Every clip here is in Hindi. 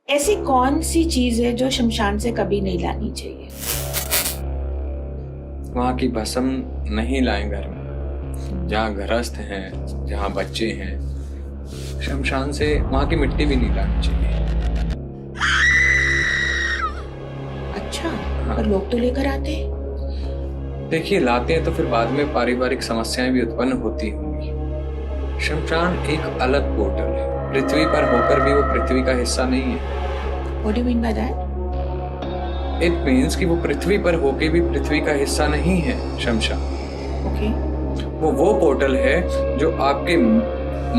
ऐसी कौन सी चीज है जो शमशान से कभी नहीं लानी चाहिए? वहाँ की भस्म नहीं लाएं घर में। जहाँ गृहस्थ हैं, जहाँ बच्चे हैं, शमशान से वहाँ की मिट्टी भी नहीं लानी चाहिए। अच्छा, हाँ, पर लोग तो लेकर आते हैं। देखिए लाते हैं तो फिर बाद में पारिवारिक समस्याएं भी उत्पन्न होती होंगी। शमशान एक अलग पोर्टल है। पृथ्वी पर होकर भी वो पृथ्वी का हिस्सा नहीं है। What do you mean by that? It means कि वो पृथ्वी पर होके भी पृथ्वी का हिस्सा नहीं है शमशान। Okay. वो पोर्टल है जो आपके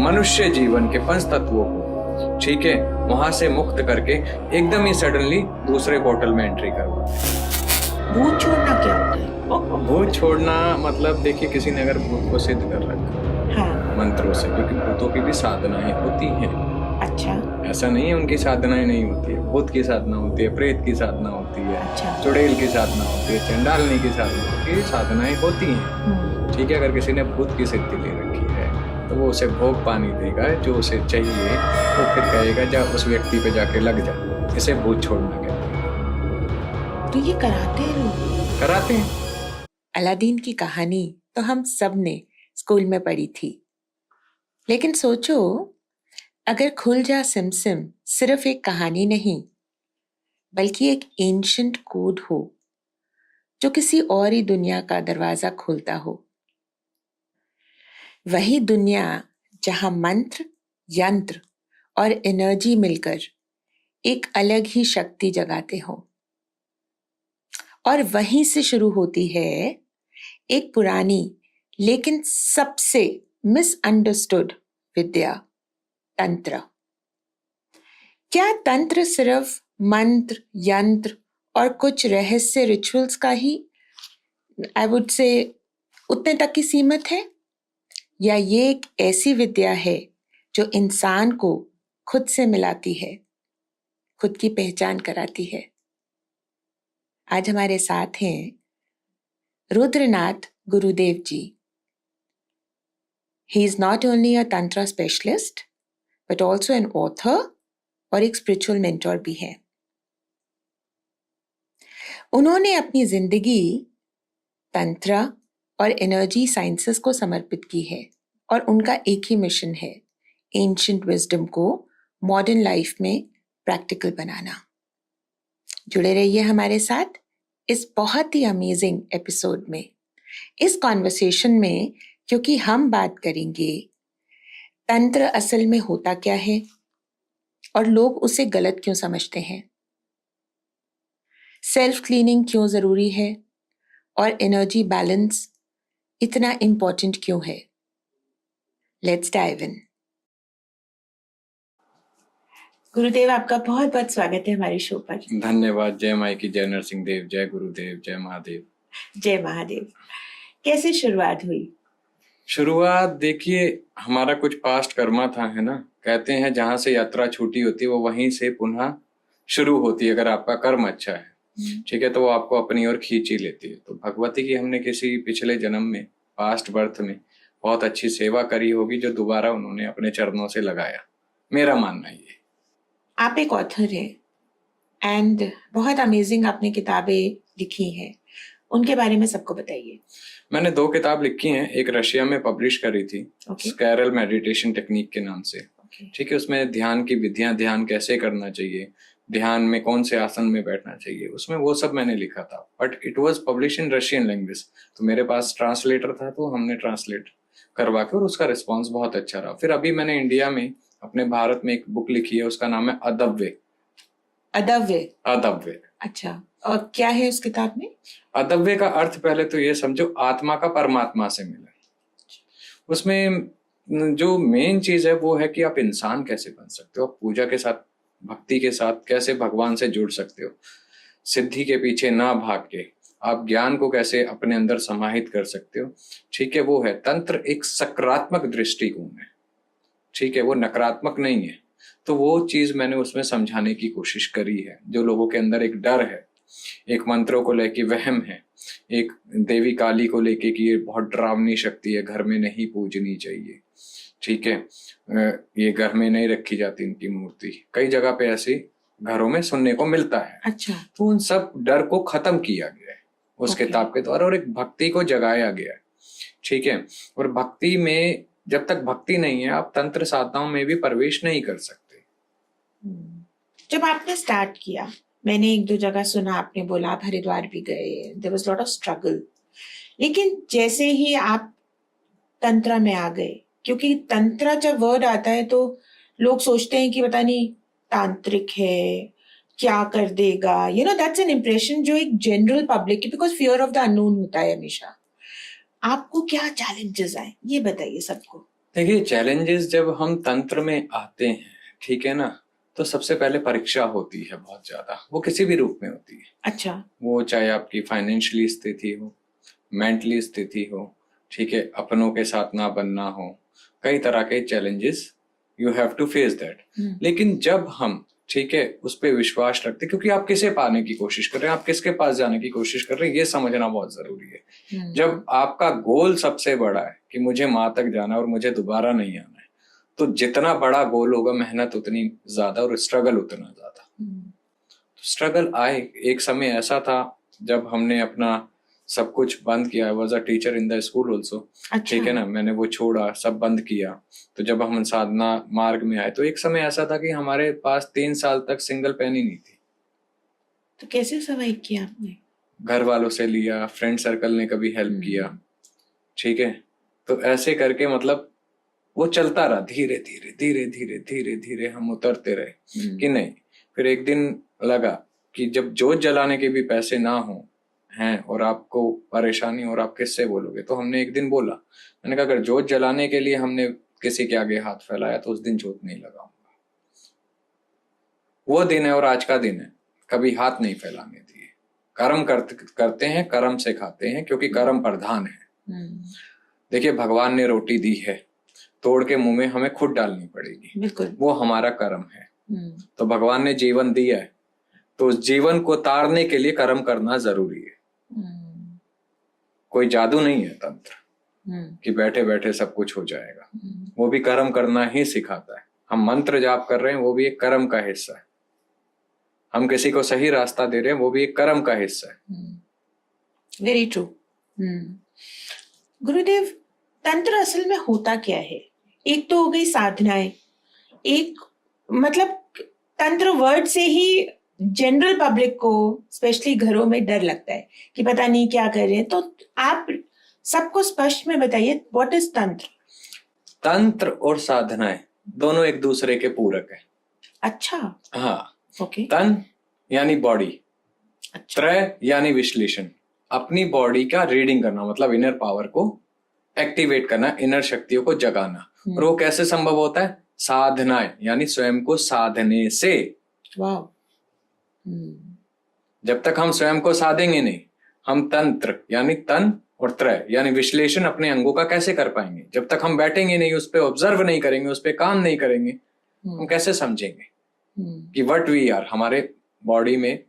मनुष्य जीवन के पंच तत्वों को, ठीक है, वहां से मुक्त करके एकदम ही सडनली दूसरे पोर्टल में एंट्री करवाता है। भूत छोड़ना क्या होता है? भूत छोड़ना मतलब देखिए किसी ने अगर भूत को सिद्ध कर रखा हाँ। मंत्रों से, क्योंकि भूतों की भी साधनाएं होती हैं। अच्छा। ऐसा नहीं है उनकी साधनाएं नहीं होती है। भूत की साधना होती है, प्रेत की साधना होती है, अच्छा। चुड़ैल की साधना होती है, चंडालनी की साधना की साधनाएं होती हैं। ठीक है, अगर किसी ने भूत की सिद्धि ले रखी है तो वो उसे भोग पानी देगा जो उसे चाहिए, तो फिर कहेगा जा उस व्यक्ति पे जाके लग जा। इसे भूत छोड़ना कहते हैं। तो ये कराते हैं लोग? कराते हैं। अलादीन की कहानी तो हम सब ने स्कूल में पढ़ी थी, लेकिन सोचो अगर खुल जा सिमसिम सिर्फ एक कहानी नहीं बल्कि एक एंशंट कोड हो जो किसी और ही दुनिया का दरवाजा खोलता हो। वही दुनिया जहां मंत्र, यंत्र और एनर्जी मिलकर एक अलग ही शक्ति जगाते हो। और वहीं से शुरू होती है एक पुरानी लेकिन सबसे मिसअंडरस्टूड विद्या, तंत्र। क्या तंत्र सिर्फ मंत्र, यंत्र और कुछ रहस्य रिचुअल्स का ही आई वुड से उतने तक की सीमित है, या ये एक ऐसी विद्या है जो इंसान को खुद से मिलाती है, खुद की पहचान कराती है? आज हमारे साथ हैं रुद्रनाथ गुरुदेव जी। He is not only a tantra specialist but also an author और एक स्पिरिचुअल मेंटोर भी है। उन्होंने अपनी जिंदगी तंत्र और एनर्जी साइंसेस को समर्पित की है और उनका एक ही मिशन है, एंशिएंट विजडम को मॉडर्न लाइफ में प्रैक्टिकल बनाना। जुड़े रहिए हमारे साथ इस बहुत ही अमेजिंग एपिसोड में, इस कॉन्वर्सेशन में, क्योंकि हम बात करेंगे तंत्र असल में होता क्या है और लोग उसे गलत क्यों समझते हैं, सेल्फ क्लीनिंग क्यों जरूरी है और एनर्जी बैलेंस इतना इंपॉर्टेंट क्यों है। Let's dive in. गुरुदेव, आपका बहुत बहुत स्वागत है हमारे शो पर। धन्यवाद। जय माई की, जय नरसिंह देव, जय गुरुदेव, जय महादेव। जय महादेव। कैसे शुरुआत हुई? शुरुआत देखिए, हमारा कुछ पास्ट कर्मा था, है ना। कहते हैं जहां से यात्रा छूटी होती है वो वहीं से पुनः शुरू होती है। अगर आपका कर्म अच्छा है, ठीक है, तो वो आपको अपनी ओर खींच ही लेती है। तो भगवती की हमने किसी पिछले जन्म में, पास्ट बर्थ में बहुत अच्छी सेवा करी होगी जो दोबारा उन्होंने अपने चरणों से लगाया। मेरा मानना ये। आप एक ऑथर हैं एंड बहुत अमेजिंग आपने किताबें लिखी हैं, उनके बारे में सबको बताइए। मैंने 2 किताब लिखी हैं। एक रशिया में पब्लिश करी थी, Okay. स्कैरल मेडिटेशन टेक्निक के नाम से। ठीक है, उसमें ध्यान की विधियां, ध्यान कैसे करना चाहिए, ध्यान में कौन से आसन में बैठना चाहिए, उसमें वो सब मैंने लिखा था। But it was publish in Russian language, तो मेरे पास ट्रांसलेटर था, तो हमने ट्रांसलेट करवा के, और उसका रिस्पॉन्स बहुत अच्छा रहा। फिर अभी मैंने इंडिया में, अपने भारत में एक बुक लिखी है, उसका नाम है अदव्य। अदव्य? अदव्य। अच्छा, और क्या है उस किताब में? अदव्य का अर्थ पहले तो ये समझो, आत्मा का परमात्मा से मिलन। उसमें जो मेन चीज है वो है कि आप इंसान कैसे बन सकते हो, आप पूजा के साथ, भक्ति के साथ कैसे भगवान से जुड़ सकते हो, सिद्धि के पीछे ना भाग के आप ज्ञान को कैसे अपने अंदर समाहित कर सकते हो। ठीक है, वो है तंत्र। एक सकारात्मक दृष्टिकोण है, ठीक है, वो नकारात्मक नहीं है। तो वो चीज मैंने उसमें समझाने की कोशिश करी है। जो लोगों के अंदर एक डर है, एक मंत्रों को लेके वहम है, एक देवी काली को लेके कि ये बहुत डरावनी शक्ति है, घर में नहीं पूजनी चाहिए, ठीक है, ये घर में नहीं रखी जाती इनकी मूर्ति। कई जगह पे ऐसी घरों में सुनने को मिलता है। अच्छा। तो उन सब डर को खत्म किया गया है उस Okay. किताब के द्वारा, और एक भक्ति को जगाया गया है। ठीक है, और भक्ति में जब तक भक्ति नहीं है आप तंत्र साधनाओं में भी प्रवेश नहीं कर सकते। जब आपने स्टार्ट किया, मैंने एक दो जगह सुना, आपने बोला आप हरिद्वार भी गए, there was lot of struggle, लेकिन जैसे ही आप तंत्र में आ गए, क्योंकि तंत्र जब वर्ड आता है तो लोग सोचते हैं कि पता नहीं तांत्रिक है, क्या कर देगा, you know that's an impression जो एक जनरल पब्लिक की, because fear of the unknown होता है हमेशा। आपको क्या चैलेंजेस आए ये बताइए सबको। देखिए, चैलेंजेस जब हम तंत्र में आते हैं, ठीक है ना, तो सबसे पहले परीक्षा होती है बहुत ज्यादा, वो किसी भी रूप में होती है। अच्छा। वो चाहे आपकी फाइनेंशियली स्थिति हो, मेंटली स्थिति हो, ठीक है, अपनों के साथ ना बनना हो, कई तरह के challenges you have to face that. लेकिन जब हम, ठीक है, उस पर विश्वास रखते, क्योंकि आप किसे पाने की कोशिश कर रहे हैं, आप किसके पास जाने की कोशिश कर रहे हैं, ये समझना बहुत जरूरी है। जब आपका गोल सबसे बड़ा है कि मुझे माँ तक जाना है और मुझे दोबारा नहीं आना है, तो जितना बड़ा गोल होगा मेहनत उतनी ज्यादा और स्ट्रगल उतना ज्यादा। स्ट्रगल आए, एक समय ऐसा था जब हमने अपना सब कुछ बंद किया। I was a teacher in the school also, ठीक है ना, मैंने वो छोड़ा, सब बंद किया। तो जब हम साधना मार्ग में आए तो एक समय ऐसा था कि हमारे पास 3 साल तक सिंगल पेन ही नहीं थी। तो कैसे सर्वाइव किया आपने? घर वालों से लिया, फ्रेंड सर्कल ने कभी हेल्प किया, ठीक है, तो ऐसे करके मतलब वो चलता रहा, धीरे धीरे धीरे धीरे धीरे धीरे हम उतरते रहे कि नहीं। फिर एक दिन लगा कि जब जोत जलाने के भी पैसे ना हो हैं और आपको परेशानी और आप किससे बोलोगे, तो हमने एक दिन बोला, मैंने कहा अगर जोत जलाने के लिए हमने किसी के आगे हाथ फैलाया तो उस दिन जोत नहीं लगाऊंगा। वो दिन है और आज का दिन है, कभी हाथ नहीं फैलाने दिए। कर्म करते हैं, कर्म से खाते हैं, क्योंकि कर्म प्रधान है। देखिए, भगवान ने रोटी दी है, तोड़ के मुंह में हमें खुद डालनी पड़ेगी, बिल्कुल, वो हमारा कर्म है। तो भगवान ने जीवन दिया है, तो उस जीवन को तारने के लिए कर्म करना जरूरी है। कोई जादू नहीं है तंत्र कि बैठे बैठे सब कुछ हो जाएगा, वो भी कर्म करना ही सिखाता है। हम मंत्र जाप कर रहे हैं, वो भी एक कर्म का हिस्सा है। हम किसी को सही रास्ता दे रहे हैं, वो भी एक कर्म का हिस्सा है। Very true. गुरुदेव, तंत्र असल में होता क्या है? एक तो हो गई साधनाएं, एक मतलब तंत्र वर्ड से ही जनरल पब्लिक को, स्पेशली घरों में डर लगता है कि पता नहीं क्या कर रहे हैं, तो आप सबको स्पष्ट में बताइए, व्हाट इज तंत्र? तंत्र और साधनाएं दोनों एक दूसरे के पूरक है। अच्छा, हाँ, ओके। तन यानी बॉडी, अच्छा। त्रय यानी विश्लेषण, अपनी बॉडी का रीडिंग करना, मतलब इनर पावर को एक्टिवेट करना, इनर शक्तियों को जगाना। और वो कैसे संभव होता है? साधनाएं यानी स्वयं को साधने से। वाह। जब तक हम स्वयं को साधेंगे नहीं, हम तंत्र यानी तन और त्रय यानी विश्लेषण अपने अंगों का कैसे कर पाएंगे? जब तक हम बैठेंगे नहीं, उस पर ऑब्जर्व नहीं करेंगे, उस पर काम नहीं करेंगे, हम कैसे समझेंगे कि व्हाट वी आर? हमारे बॉडी में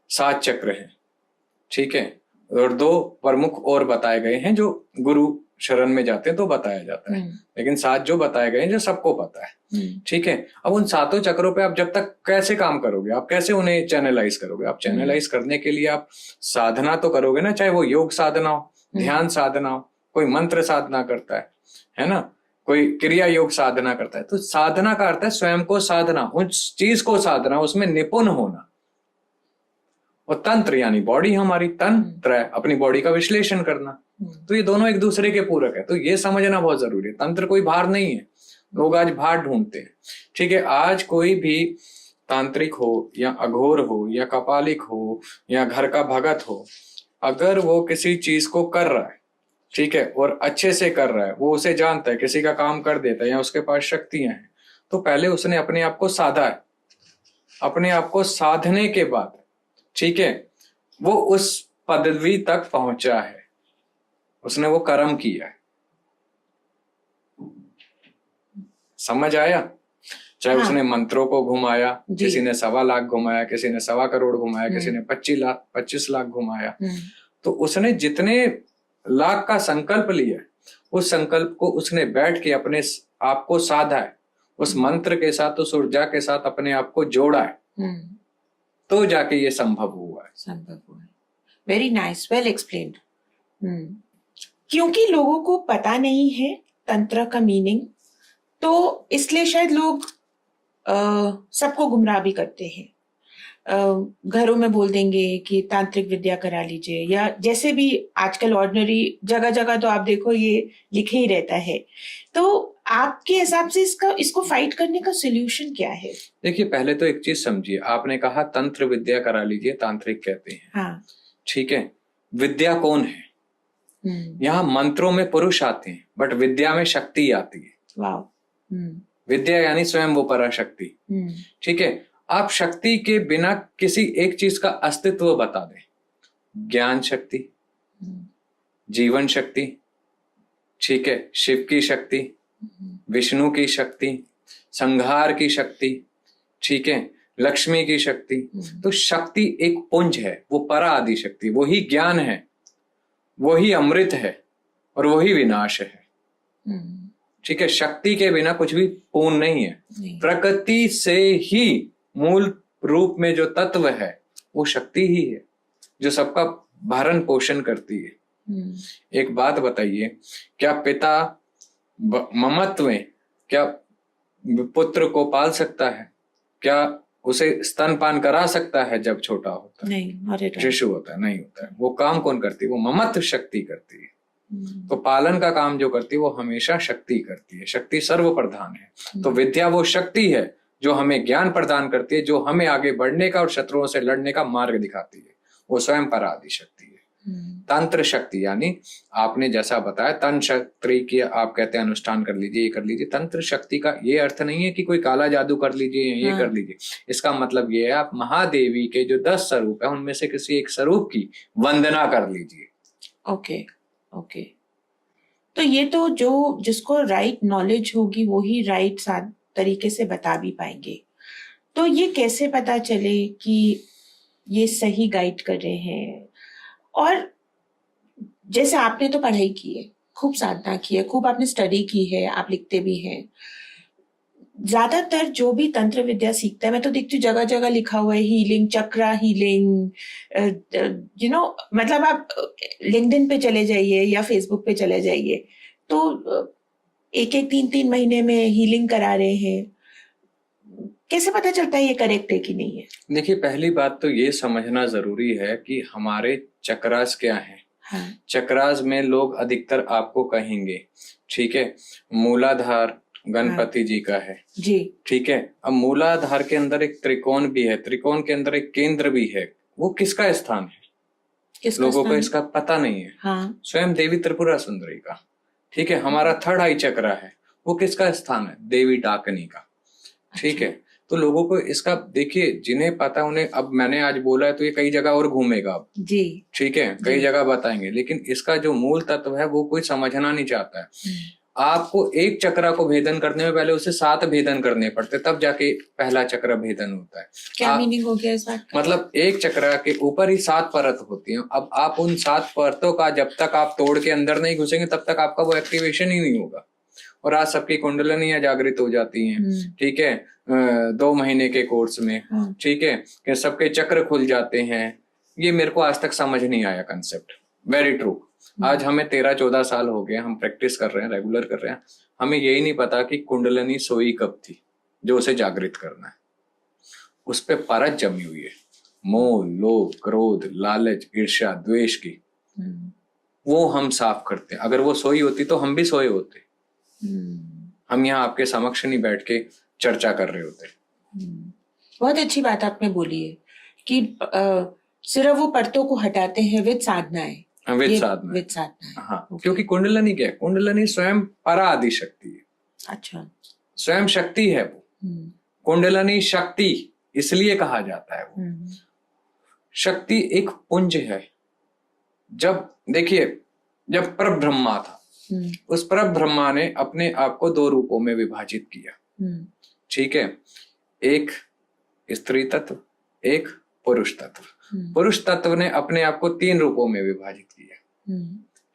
7 चक्र हैं, ठीक है, और 2 प्रमुख और बताए गए हैं जो गुरु शरण में जाते हैं तो बताया जाता है, लेकिन 7 जो बताए गए हैं जो सबको पता है, ठीक है। अब उन 7 चक्रों पे आप जब तक कैसे काम करोगे, आप कैसे उन्हें चैनलाइज करोगे? आप चैनलाइज करने के लिए आप साधना तो करोगे ना, चाहे वो योग साधना हो, ध्यान साधना हो, कोई मंत्र साधना करता है ना, कोई क्रिया योग साधना करता है। तो साधना का अर्थ है स्वयं को साधना, उस चीज को साधना, उसमें निपुण होना। और तंत्र यानी बॉडी, हमारी तंत्र अपनी बॉडी का विश्लेषण करना। तो ये दोनों एक दूसरे के पूरक है, तो ये समझना बहुत जरूरी है। तंत्र कोई भार नहीं है, लोग आज भार ढूंढते हैं, ठीक है। आज कोई भी तांत्रिक हो या अघोर हो या कपालिक हो या घर का भगत हो, अगर वो किसी चीज को कर रहा है, ठीक है, और अच्छे से कर रहा है, वो उसे जानता है, किसी का काम कर देता है या उसके पास शक्तियां हैं, तो पहले उसने अपने आप को साधा है। अपने आप को साधने के बाद, ठीक है, वो उस पदवी तक पहुंचा है, उसने वो कर्म किया है। समझ आया? चाहे उसने मंत्रों को घुमाया, किसी ने 1.25 लाख घुमाया, किसी ने 1.25 करोड़ घुमाया, किसी ने 25 लाख घुमाया, तो उसने जितने लाख का संकल्प लिया, उस संकल्प को उसने बैठ के अपने आप को साधा है, उस मंत्र के साथ, उस ऊर्जा के साथ अपने आप को जोड़ा है। तो जाके ये संभव हुआ है। संभव हुआ है। Very nice, well explained. क्योंकि लोगों को पता नहीं है तंत्र का मीनिंग, तो इसलिए शायद लोग सबको गुमराह भी करते हैं। घरों में बोल देंगे कि तांत्रिक विद्या करा लीजिए, या जैसे भी आजकल ऑर्डिनरी जगह जगह तो आप देखो ये लिखे ही रहता है। तो आपके हिसाब से इसको फाइट करने का सोल्यूशन क्या है? देखिए, पहले तो एक चीज समझिए, आपने कहा तंत्र विद्या करा लीजिए, तांत्रिक कहते हैं। हाँ। ठीक है, विद्या कौन है? यहाँ मंत्रों में पुरुष आते हैं, बट विद्या में शक्ति आती है। वाह। विद्या यानी स्वयं वो पराशक्ति। ठीक है, आप शक्ति के बिना किसी एक चीज का अस्तित्व बता दें, ज्ञान शक्ति, जीवन शक्ति, ठीक है, शिव की शक्ति, विष्णु की शक्ति, संहार की शक्ति, ठीक है, लक्ष्मी की शक्ति। तो शक्ति एक पुंज है, वो परा आदि शक्ति, वही ज्ञान है, वही अमृत है और वही विनाश है। ठीक है, शक्ति के बिना कुछ भी पूर्ण नहीं है। प्रकृति से ही मूल रूप में जो तत्व है वो शक्ति ही है, जो सबका भरण पोषण करती है। एक बात बताइए, क्या पिता ममत्व में क्या पुत्र को पाल सकता है? क्या उसे स्तनपान करा सकता है जब छोटा होता है? नहीं, शिशु होता है, नहीं होता है। वो काम कौन करती है? वो ममत्व शक्ति करती है। तो पालन का काम जो करती है वो हमेशा शक्ति करती है। शक्ति सर्व प्रधान है। तो विद्या वो शक्ति है जो हमें ज्ञान प्रदान करती है, जो हमें आगे बढ़ने का और शत्रुओं से लड़ने का मार्ग दिखाती है। वो स्वयं परादि शक्ति है। तंत्र शक्ति यानी आपने जैसा बताया, तंत्र शक्ति की आप कहते हैं अनुष्ठान कर लीजिए, ये कर लीजिए। तंत्र शक्ति का ये अर्थ नहीं है कि कोई काला जादू कर लीजिए, ये कर लीजिए। इसका मतलब ये है आप महादेवी के जो 10 स्वरूप है उनमें से किसी एक स्वरूप की वंदना कर लीजिए। ओके। तो ये तो जो जिसको राइट नॉलेज होगी वो ही राइट तरीके से बता भी पाएंगे। तो ये कैसे पता चले कि ये सही गाइड कर रहे हैं? और जैसे आपने तो पढ़ाई की है, खूब साधना की है, खूब आपने स्टडी की है, आप लिखते भी हैं। ज्यादातर जो भी तंत्र विद्या सीखता है, मैं तो देखती हूँ जगह जगह लिखा हुआ है हीलिंग, चक्रा हीलिंग, मतलब आप लिंक्डइन पे चले जाइए या फेसबुक पे चले जाइए तो 1-3 महीने में हीलिंग करा रहे हैं। कैसे पता चलता है ये करेक्ट है कि नहीं है? देखिए, पहली बात तो ये समझना जरूरी है कि हमारे चक्रास क्या है। हाँ। चक्रास में लोग अधिकतर आपको कहेंगे, ठीक है, मूलाधार गणपति जी का है जी, ठीक है। अब मूलाधार के अंदर एक त्रिकोण भी है, त्रिकोण के अंदर एक केंद्र भी है। वो किसका स्थान है? लोगों को इसका पता नहीं है। हाँ। स्वयं देवी त्रिपुरा सुंदरी का। ठीक है, हमारा थर्ड आई चक्र है, वो किसका स्थान है? देवी डाकनी का। ठीक है, तो लोगों को इसका देखिए, जिन्हें पता उन्हें, अब मैंने आज बोला है तो ये कई जगह और घूमेगा अब जी। ठीक है, कई जगह बताएंगे, लेकिन इसका जो मूल तत्व है वो कोई समझना नहीं चाहता है। आपको एक चक्र को भेदन करने में पहले उसे 7 भेदन करने पड़ते, तब जाके पहला चक्र भेदन होता है। क्या मीनिंग हो गया इस बात का? मतलब एक चक्र के ऊपर ही 7 परत होती हैं। अब आप उन 7 परतों का जब तक आप तोड़ के अंदर नहीं घुसेंगे तब तक आपका वो एक्टिवेशन ही नहीं होगा। और आज सबकी कुंडलिनियां जागृत हो जाती हैं, ठीक है, 2 महीने के कोर्स में, ठीक है, कि सबके चक्र खुल जाते हैं। ये मेरे को आज तक समझ नहीं आया कंसेप्ट। Very true. आज हमें 13-14 साल हो गए, हम प्रैक्टिस कर रहे हैं, रेगुलर कर रहे हैं, हमें यही नहीं पता कि कुंडलिनी सोई कब थी जो उसे जागृत करना है। उस पे परत जमी हुई है, मोह, लोभ, क्रोध, लालच, ईर्ष्या, द्वेष की। वो हम साफ करते हैं। अगर वो सोई होती तो हम भी सोए होते। हम यहाँ आपके समक्ष नहीं बैठ के चर्चा कर रहे होते। बहुत अच्छी बात आपने बोली है कि सिर्फ वो परतों को हटाते हैं विद साधनाएं। विद साधना। हाँ, क्योंकि कुंडलिनी क्या है? कुंडलिनी स्वयं परा आदि शक्ति है। अच्छा, स्वयं शक्ति है वो। कुंडलिनी शक्ति इसलिए कहा जाता है। वो शक्ति एक पुंज है। जब देखिए, जब परब्रह्मा था, उस परब्रह्मा ने अपने आप को 2 रूपों में विभाजित किया। ठीक है, एक स्त्री तत्व, एक पुरुष तत्व। पुरुष तत्व ने अपने आप को 3 रूपों में विभाजित किया।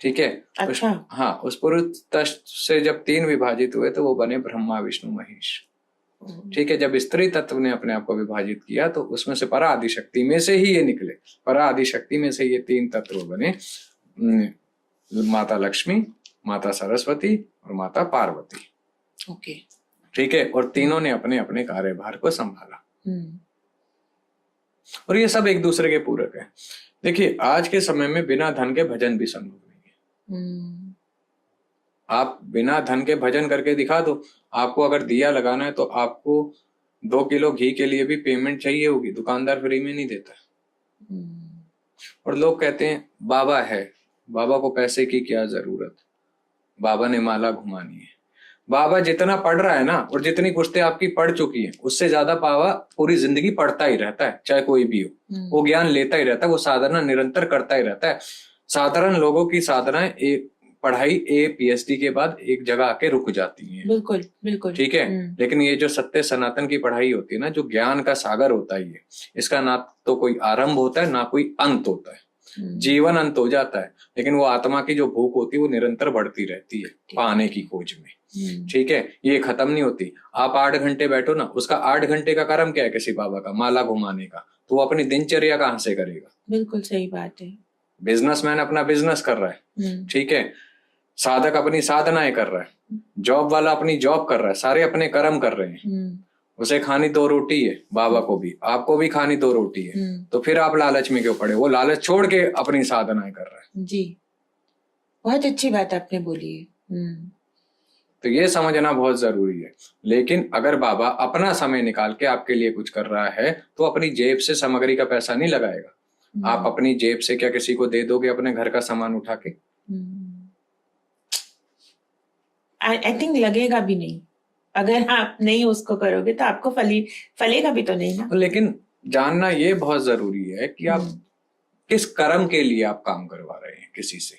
ठीक है। अच्छा। हाँ, उस पुरुष तत्व से जब 3 विभाजित हुए तो वो बने ब्रह्मा, विष्णु, महेश। ठीक है, जब स्त्री तत्व ने अपने आप को विभाजित किया तो उसमें से परा आदि शक्ति में से ही ये निकले। परा आदि शक्ति में से ये 3 तत्व बने, माता लक्ष्मी, माता सरस्वती और माता पार्वती। ओके। ठीक है, और तीनों ने अपने अपने कार्यभार को संभाला। और ये सब एक दूसरे के पूरक है। देखिए, आज के समय में बिना धन के भजन भी संभव नहीं है। आप बिना धन के भजन करके दिखा दो। आपको अगर दिया लगाना है तो आपको 2 किलो घी के लिए भी पेमेंट चाहिए होगी, दुकानदार फ्री में नहीं देता। और लोग कहते हैं बाबा है, बाबा को पैसे की क्या जरूरत, बाबा ने माला घुमानी है। बाबा जितना पढ़ रहा है ना, और जितनी पुस्तकें आपकी पढ़ चुकी हैं, उससे ज्यादा बाबा पूरी जिंदगी पढ़ता ही रहता है, चाहे कोई भी हो। वो ज्ञान लेता ही रहता है, वो साधना निरंतर करता ही रहता है। साधारण लोगों की साधनाएं एक पढ़ाई PhD के बाद एक जगह आके रुक जाती हैं। बिल्कुल बिल्कुल। ठीक है, लेकिन ये जो सत्य सनातन की पढ़ाई होती है ना, जो ज्ञान का सागर होता है, ये इसका ना तो कोई आरंभ होता है ना कोई अंत होता है। जीवन अंत हो जाता है, लेकिन वो आत्मा की जो भूख होती है वो निरंतर बढ़ती रहती है पाने की खोज में। ठीक है, ये खत्म नहीं होती। आप 8 घंटे बैठो ना, उसका 8 घंटे का कर्म क्या है किसी बाबा का, माला घुमाने का, तो वो अपनी दिनचर्या कहाँ से करेगा। बिल्कुल सही बात है। बिजनेसमैन अपना बिजनेस कर रहा है, ठीक है, साधक अपनी साधनाएं कर रहा है, जॉब वाला अपनी जॉब कर रहा है, सारे अपने कर्म कर रहे हैं। उसे खानी 2 रोटी है, बाबा को भी, आपको भी खानी 2 रोटी है, तो फिर आप लालच में क्यों पड़े। वो लालच छोड़ के अपनी साधनाएं कर रहा है। जी, बहुत अच्छी बात आपने बोली है। तो ये समझना बहुत जरूरी है। लेकिन अगर बाबा अपना समय निकाल के आपके लिए कुछ कर रहा है तो अपनी जेब से सामग्री का पैसा नहीं लगाएगा। आप अपनी जेब से क्या किसी को दे दोगे अपने घर का सामान उठा के? आई थिंक लगेगा भी नहीं। अगर आप नहीं उसको करोगे तो आपको फलेगा भी तो नहीं ना। लेकिन जानना ये बहुत जरूरी है कि आप किस कर्म के लिए आप काम करवा रहे हैं किसी से।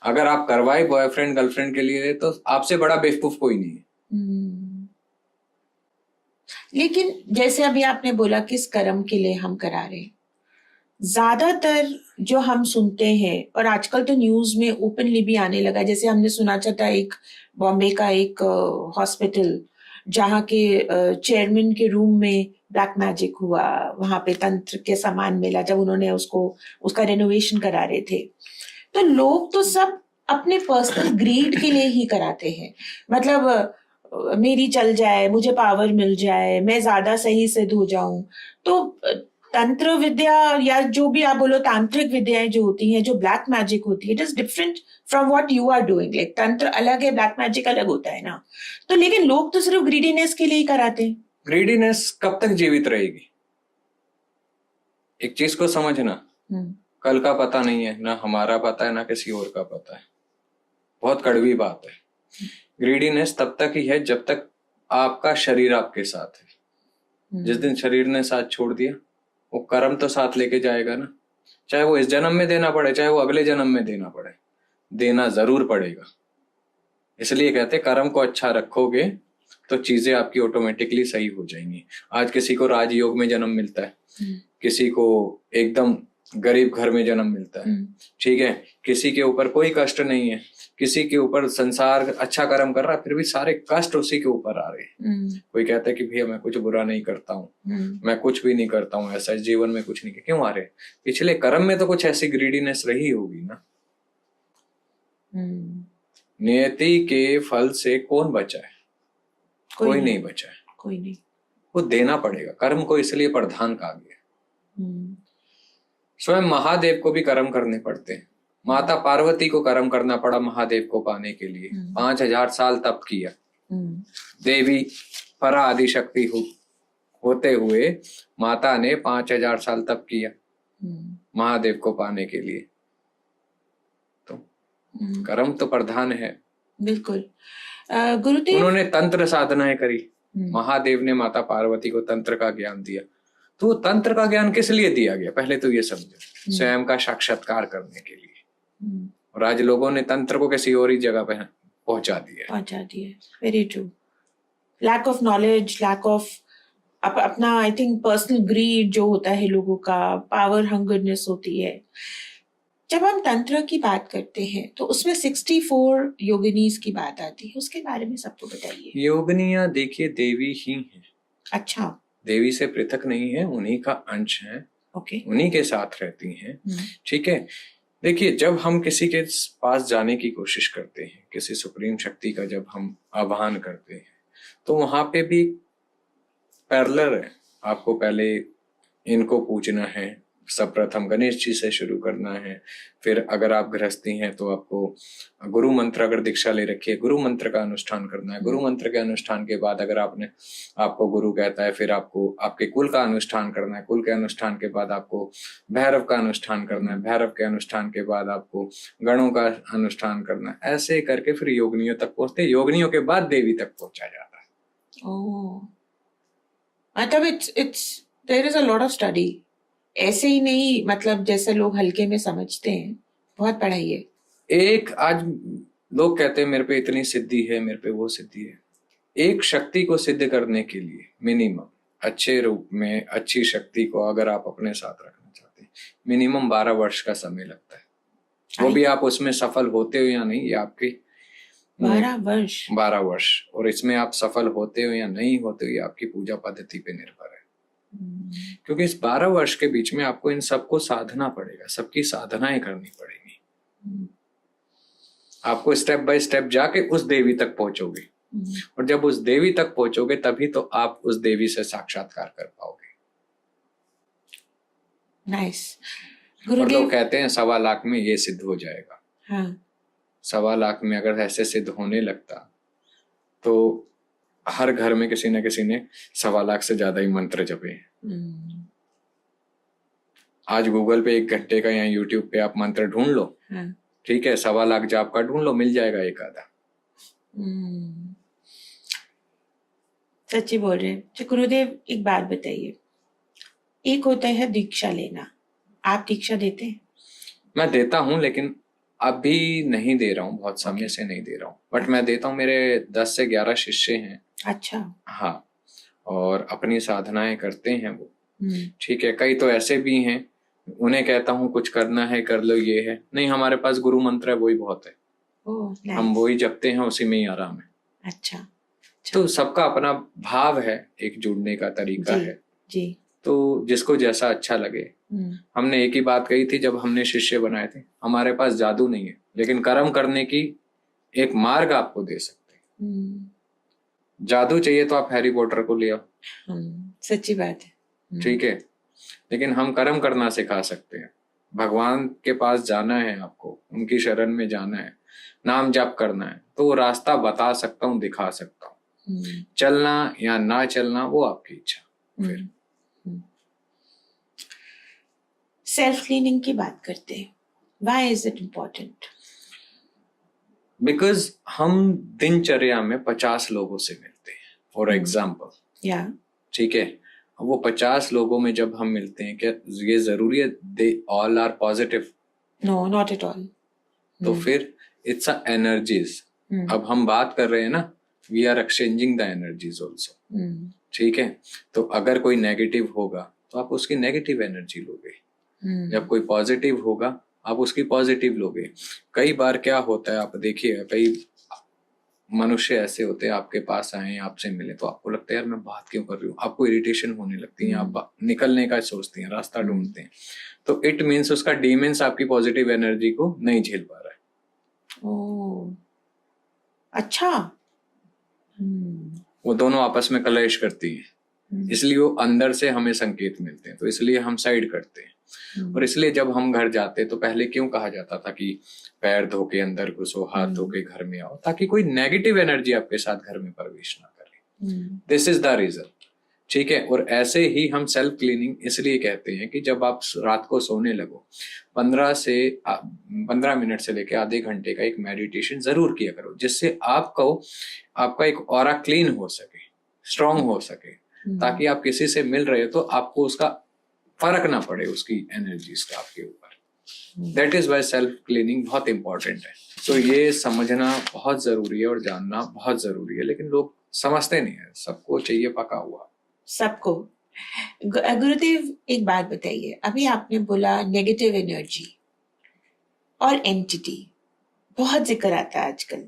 अगर आप करवाए बॉयफ्रेंड गर्लफ्रेंड के लिए तो आपसे बड़ा बेवकूफ कोई नहीं है। लेकिन जैसे अभी आपने बोला किस कर्म के लिए हम करा रहे हैं, ज्यादातर जो हम सुनते हैं और आजकल तो न्यूज में ओपनली भी आने लगा, जैसे हमने सुना था एक बॉम्बे का एक हॉस्पिटल जहाँ के चेयरमैन के रूम में ब्लैक मैजिक हुआ, वहां पे तंत्र के सामान मिला जब उन्होंने उसका रेनोवेशन करा रहे थे। तो लोग तो सब अपने पर्सनल ग्रीड के लिए ही कराते हैं, मतलब मेरी चल जाए, मुझे पावर मिल जाए, मैं ज्यादा सही सिद्ध हो जाऊं। तो तंत्र विद्या या जो भी आप बोलो तांत्रिक विद्याएं जो होती हैं, जो ब्लैक मैजिक होती है, it is different from what you are doing. Like तंत्र अलग है, ब्लैक मैजिक अलग होता है ना। तो लेकिन लोग तो सिर्फ ग्रीडीनेस के लिए ही कराते हैं। ग्रीडीनेस कब तक जीवित रहेगी? एक चीज को समझना, कल का पता नहीं है, ना हमारा पता है ना किसी और का पता है। बहुत कड़वी बात है। ग्रीडीनेस तब तक ही है जब तक आपका शरीर आपके साथ है। जिस दिन शरीर ने साथ छोड़ दिया, वो कर्म तो साथ लेके जाएगा ना। चाहे वो इस जन्म में देना पड़े, चाहे वो अगले जन्म में देना पड़े, देना जरूर पड़ेगा। इसलिए कहते कर्म को अच्छा रखोगे तो चीजें आपकी ऑटोमेटिकली सही हो जाएंगी। आज किसी को राजयोग में जन्म मिलता है, किसी को एकदम गरीब घर में जन्म मिलता है, ठीक है, किसी के ऊपर कोई कष्ट नहीं है, किसी के ऊपर संसार अच्छा कर्म कर रहा है, फिर भी सारे कष्ट उसी के ऊपर आ रहे हैं। कोई कहता है कि भैया मैं कुछ बुरा नहीं करता हूँ, मैं कुछ भी नहीं करता हूँ, ऐसा इस जीवन में कुछ नहीं, क्यों आ रहे? पिछले कर्म में तो कुछ ऐसी ग्रीडीनेस रही होगी ना। नियति के फल से कौन बचा है? कोई नहीं बचा है, कोई नहीं। वो देना पड़ेगा। कर्म को इसलिए प्रधान कहा गया। स्वयं महादेव को भी कर्म करने पड़ते हैं। माता पार्वती को कर्म करना पड़ा महादेव को पाने के लिए। 5000 साल तप किया। देवी परा आदि शक्ति होते हुए माता ने 5000 साल तप किया महादेव को पाने के लिए। तो कर्म तो प्रधान है। बिल्कुल। गुरुदेव, उन्होंने तंत्र साधनाएं करी। महादेव ने माता पार्वती को तंत्र का ज्ञान दिया। तो तंत्र का ज्ञान किस लिए दिया गया? पहले तो ये समझो, स्वयं का साक्षात्कार करने के लिए। और आज लोगों ने तंत्र को किसी और ही जगह पे पहुंचा दिया। Very true. Lack of knowledge, lack of अपना आई थिंक पर्सनल ग्रीड जो होता है लोगों का, पावर हंगरनेस होती है। जब हम तंत्र की बात करते हैं तो उसमें 64 योगिनीज की बात आती है, उसके बारे में सबको बताइए। योगिनियां देखिए देवी ही हैं। अच्छा, देवी से पृथक नहीं है, उन्हीं का अंश है, ओके, उन्हीं के साथ रहती हैं। ठीक है। देखिए, जब हम किसी के पास जाने की कोशिश करते हैं, किसी सुप्रीम शक्ति का जब हम आह्वान करते हैं, तो वहां पे भी पैरेलल है। आपको पहले इनको पूजना है, सर्वप्रथम गणेश जी से शुरू करना है। फिर अगर आप गृहस्थी हैं तो आपको गुरु मंत्र, अगर दीक्षा ले रखी है, गुरु मंत्र का अनुष्ठान करना है। गुरु मंत्र के अनुष्ठान के बाद अगर आपको गुरु कहता है, फिर आपको आपके कुल का अनुष्ठान करना है। कुल के अनुष्ठान के बाद आपको भैरव का अनुष्ठान करना है। भैरव के अनुष्ठान के बाद आपको गणों का अनुष्ठान करना है। ऐसे करके फिर योगिनियों तक पहुंचते, योगिनियों के बाद देवी तक पहुंचा जाता है। ओह, मतलब it's there is a lot of study. ऐसे ही नहीं, मतलब जैसे लोग हल्के में समझते हैं, बहुत पढ़ाई है। एक आज लोग कहते हैं मेरे पे इतनी सिद्धि है, मेरे पे वो सिद्धि है। एक शक्ति को सिद्ध करने के लिए मिनिमम अच्छे रूप में अच्छी शक्ति को अगर आप अपने साथ रखना चाहते हैं, मिनिमम 12 वर्ष का समय लगता है। वो भी आप उसमें सफल होते हो या नहीं, ये आपकी 12 वर्ष, और इसमें आप सफल होते हो या नहीं होते हो, ये आपकी पूजा पद्धति पे निर्भर है। क्योंकि इस 12 वर्ष के बीच में आपको इन सबको साधना पड़ेगा, सबकी साधनाएं करनी पड़ेगी। आपको स्टेप बाय स्टेप जाके उस देवी तक पहुंचोगे, और जब उस देवी तक पहुंचोगे तभी तो आप उस देवी से साक्षात्कार कर पाओगे। नाइस। और गुरुदेव लोग कहते हैं 1.25 लाख में ये सिद्ध हो जाएगा। हाँ, 1.25 लाख में अगर ऐसे सिद्ध होने लगता तो हर घर में किसी न किसी ने 1.25 लाख से ज्यादा ही मंत्र जपे। आज गूगल पे 1 घंटे का या यूट्यूब पे आप मंत्र ढूंढ लो, हाँ, ठीक है, 1.25 लाख जाप का ढूंढ लो, मिल जाएगा एक आधा। सच्ची बोल रहे हैं। तो गुरुदेव एक बात बताइए, एक होता है दीक्षा लेना, आप दीक्षा देते हैं? मैं देता हूं, लेकिन अभी नहीं दे रहा हूँ, बहुत समय से नहीं दे रहा हूँ, बट मैं देता हूँ। मेरे 10 से 11 शिष्य हैं। अच्छा। हाँ, और अपनी साधनाएं करते हैं वो। ठीक है। कई तो ऐसे भी हैं, उन्हें कहता हूँ कुछ करना है कर लो, ये है नहीं, हमारे पास गुरु मंत्र है, वही बहुत है। हम वही जपते हैं, उसी में ही आराम है। अच्छा। तो सबका अपना भाव है, एक जुड़ने का तरीका जी, है जी। तो जिसको जैसा अच्छा लगे। हमने एक ही बात कही थी जब हमने शिष्य बनाए थे, हमारे पास जादू नहीं है, लेकिन कर्म करने की एक मार्ग आपको दे सकते हैं। जादू चाहिए तो आप हैरी पॉटर को ले आओ, सच्ची बात है। ठीक है, लेकिन हम कर्म करना सिखा सकते हैं। भगवान के पास जाना है, आपको उनकी शरण में जाना है, नाम जाप करना है, तो वो रास्ता बता सकता हूँ, दिखा सकता हूँ। चलना या ना चलना वो आपकी इच्छा। फिर सेल्फ क्लीनिंग की बात करते हैं, why is it important? Because हम दिनचर्या में 50 लोगों से मिलते हैं, फॉर एग्जाम्पल, या ठीक है, वो 50 लोगों में जब हम मिलते हैं, क्या ये जरूरी है they all are positive? No, not at all. तो फिर इट्स अ एनर्जीज। अब हम बात कर रहे हैं ना, we are exchanging the energies also, ठीक है। तो अगर कोई नेगेटिव होगा तो आप उसकी नेगेटिव एनर्जी लोगे, जब कोई पॉजिटिव होगा आप उसकी पॉजिटिव लोगे। कई बार क्या होता है, आप देखिए, कई मनुष्य ऐसे होते हैं आपके पास आए, आपसे मिले, तो आपको लगता है यार मैं बात क्यों कर रही हूँ, आपको इरिटेशन होने लगती है, आप निकलने का सोचते हैं, रास्ता ढूंढते हैं, तो इट मीन्स उसका डीमेंस आपकी पॉजिटिव एनर्जी को नहीं झेल पा रहा है। ओह, अच्छा। वो दोनों आपस में कलेश करती है, इसलिए वो अंदर से हमें संकेत मिलते हैं, तो इसलिए हम साइड करते हैं। और इसलिए जब हम घर जाते तो पहले क्यों कहा जाता था कि पैर धो के अंदर घुसो, हाथ धो के घर में आओ, ताकि कोई नेगेटिव एनर्जी आपके साथ घर में प्रवेश ना करे। दिस इज द रीजन, ठीक है। और ऐसे ही हम सेल्फ क्लीनिंग इसलिए कहते हैं कि जब आप रात को सोने लगो, 15 मिनट से लेकर आधे घंटे का एक मेडिटेशन जरूर किया करो, जिससे आपका एक ऑरा क्लीन हो सके, स्ट्रांग हो सके, ताकि आप किसी से मिल रहे हो तो आपको उसका फर्क ना पड़े, उसकी एनर्जीज का आपके ऊपर। That is why self cleaning बहुत इंपॉर्टेंट है। तो ये समझना बहुत जरूरी है और जानना बहुत जरूरी है, लेकिन लोग समझते नहीं है, सबको चाहिए पका हुआ, सबको। गुरुदेव एक बात बताइए, अभी आपने बोला नेगेटिव एनर्जी और एंटिटी, बहुत जिक्र आता है आजकल,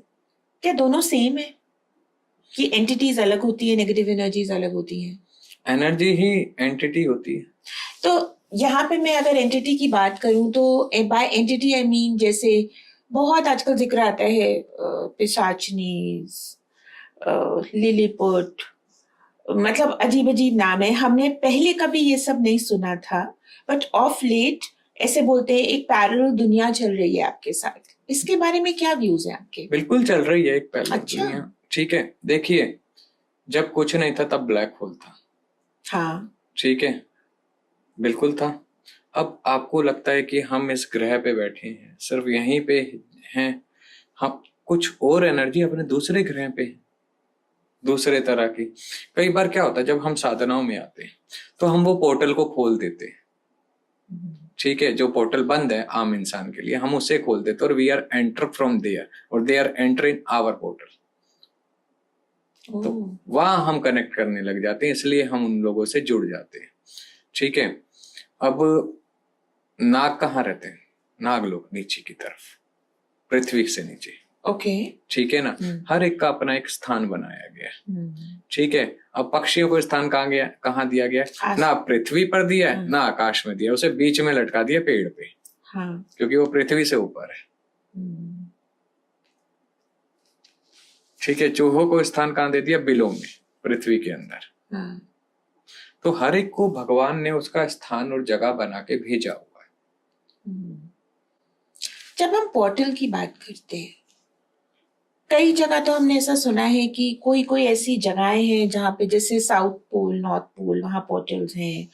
क्या दोनों सेम है कि एंटिटीज अलग होती है, नेगेटिव एनर्जीज अलग होती हैं? एनर्जी ही एंटिटी होती है। तो यहाँ पे मैं अगर एंटिटी की बात करूं तो बाय एंटिटी आई मीन जैसे बहुत आजकल जिक्र आता है पिशाचनीज, लिलीपुट, मतलब अजीब अजीब नाम है, हमने पहले कभी ये सब नहीं सुना था, बट ऑफ लेट ऐसे बोलते हैं एक पैरेलल दुनिया चल रही है आपके साथ, इसके बारे में क्या व्यूज है आपके? बिल्कुल चल रही है एक पहले अच्छा। दुनिया। ठीक है, देखिए, जब कुछ नहीं था तब ब्लैक होल था। हाँ। ठीक है, बिल्कुल था। अब आपको लगता है कि हम इस ग्रह पे बैठे हैं, सिर्फ यहीं पे हैं, हम कुछ और एनर्जी अपने दूसरे ग्रह पे है, दूसरे तरह की। कई बार क्या होता है, जब हम साधनाओं में आते हैं तो हम वो पोर्टल को खोल देते हैं। ठीक है, जो पोर्टल बंद है आम इंसान के लिए, हम उसे खोल देते और we are enter from there और they are enter in our portal. तो वहां हम कनेक्ट करने लग जाते हैं, इसलिए हम उन लोगों से जुड़ जाते हैं। ठीक है, अब नाग कहाँ रहते हैं? नाग लोग नीचे की तरफ, पृथ्वी से नीचे। ओके। ठीक है ना, हर एक का अपना एक स्थान बनाया गया है। ठीक है, अब पक्षियों को स्थान कहाँ दिया गया है? ना पृथ्वी पर दिया है ना आकाश में दिया, उसे बीच में लटका दिया पेड़ पे। हाँ। क्योंकि वो पृथ्वी से ऊपर है। ठीक है, चूहों को स्थान कहाँ दे दिया? बिलों में, पृथ्वी के अंदर। हाँ। तो हर एक को भगवान ने उसका स्थान और जगह बना के भेजा हुआ है। जब हम पोर्टल की बात करते हैं, कई जगह तो हमने ऐसा सुना है कि कोई कोई ऐसी जगहें हैं जहाँ पे जैसे साउथ पोल, नॉर्थ पोल, वहाँ पोर्टल्स हैं,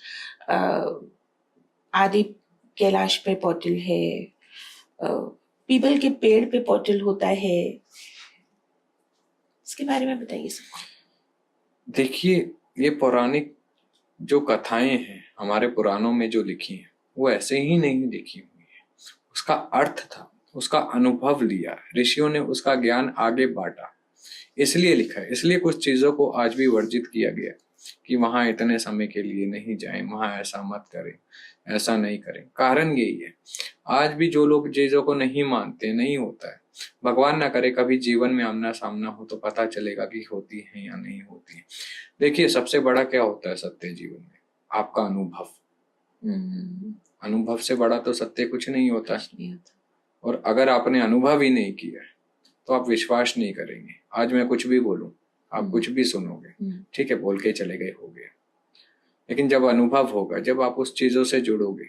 आदि कैलाश पे पोर्टल है, पीपल के पेड़ पे पोर्टल होता है, इसके बारे में बताइए सबको। देखिए, ये पौराणिक जो कथाएं हैं हमारे पुराणों में जो लिखी हैं वो ऐसे ही नहीं लिखी हुई है, उसका अर्थ था, उसका अनुभव लिया, ऋषियों ने उसका ज्ञान आगे बांटा, इसलिए लिखा है। इसलिए कुछ चीजों को आज भी वर्जित किया गया कि वहां इतने समय के लिए नहीं जाएं, वहां ऐसा मत करें, ऐसा नहीं करें। कारण यही है, आज भी जो लोग चीजों को नहीं मानते, नहीं होता है। भगवान ना करे कभी जीवन में आमना सामना हो तो पता चलेगा कि होती है या नहीं होती है। देखिए, सबसे बड़ा क्या होता है सत्य जीवन में? आपका अनुभव। अनुभव से बड़ा तो सत्य कुछ नहीं होता। और अगर आपने अनुभव ही नहीं किया तो आप विश्वास नहीं करेंगे। आज मैं कुछ भी बोलूं, आप कुछ भी सुनोगे, ठीक है, बोल के चले गए, हो गया। लेकिन जब अनुभव होगा, जब आप उस चीजों से जुड़ोगे,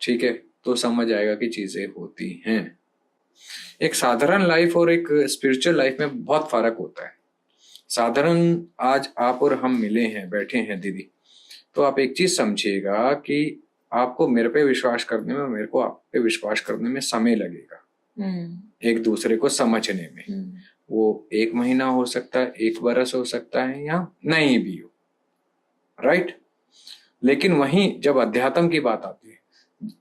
ठीक है, तो समझ आएगा कि चीजें होती हैं। एक साधारण लाइफ और एक स्पिरिचुअल लाइफ में बहुत फर्क होता है। साधारण, आज आप और हम मिले हैं, बैठे हैं दीदी, तो आप एक चीज समझिएगा कि आपको मेरे पे विश्वास करने में, मेरे को आप पे विश्वास करने में समय लगेगा, एक दूसरे को समझने में। वो 1 महीना हो सकता है, 1 बरस हो सकता है, या नहीं भी हो, राइट। लेकिन वहीं जब अध्यात्म की बात आती है,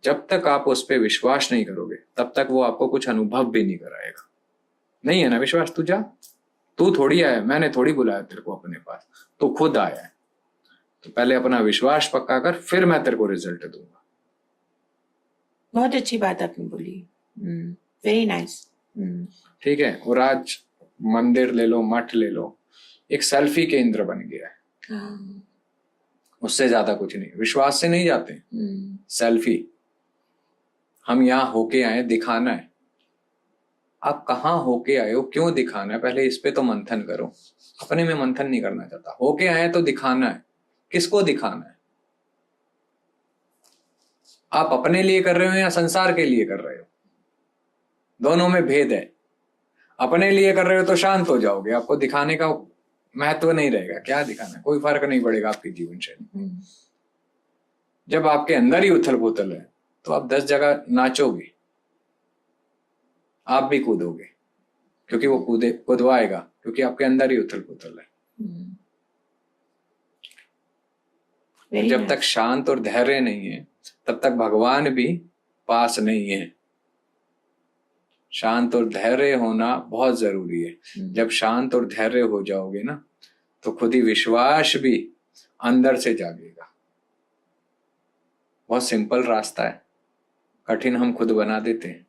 जब तक आप उस पर विश्वास नहीं करोगे तब तक वो आपको कुछ अनुभव भी नहीं कराएगा। नहीं है ना विश्वास? तू जा, तू थोड़ी आया, मैंने थोड़ी बुलाया तेरे को अपने पास, तू खुद आया है। तो पहले अपना विश्वास पक्का कर, फिर मैं तेरे को रिजल्ट दूंगा। बहुत अच्छी बात आपने बोली, वेरी नाइस। ठीक है, और आज मंदिर ले लो, मठ ले लो, एक सेल्फी केंद्र बन गया है। उससे ज्यादा कुछ नहीं। विश्वास से नहीं जाते, सेल्फी। हम यहाँ होके आए, दिखाना है। आप कहाँ होके आए हो, क्यों दिखाना है, पहले इस पे तो मंथन करो। अपने में मंथन नहीं करना चाहता, होके आए तो दिखाना है। किसको दिखाना है? आप अपने लिए कर रहे हो या संसार के लिए कर रहे हो? दोनों में भेद है। अपने लिए कर रहे हो तो शांत हो जाओगे, आपको दिखाने का महत्व नहीं रहेगा। क्या दिखाना है, कोई फर्क नहीं पड़ेगा आपकी जीवन शैली। जब आपके अंदर ही उथल पुथल है तो आप 10 जगह नाचोगे, आप भी कूदोगे, क्योंकि वो कूदवाएगा, क्योंकि आपके अंदर ही उथल पुथल है। जब तक शांत और धैर्य नहीं है तब तक भगवान भी पास नहीं है। शांत और धैर्य होना बहुत जरूरी है। जब शांत और धैर्य हो जाओगे ना, तो खुद ही विश्वास भी अंदर से जागेगा। बहुत सिंपल रास्ता है, कठिन हम खुद बना देते हैं।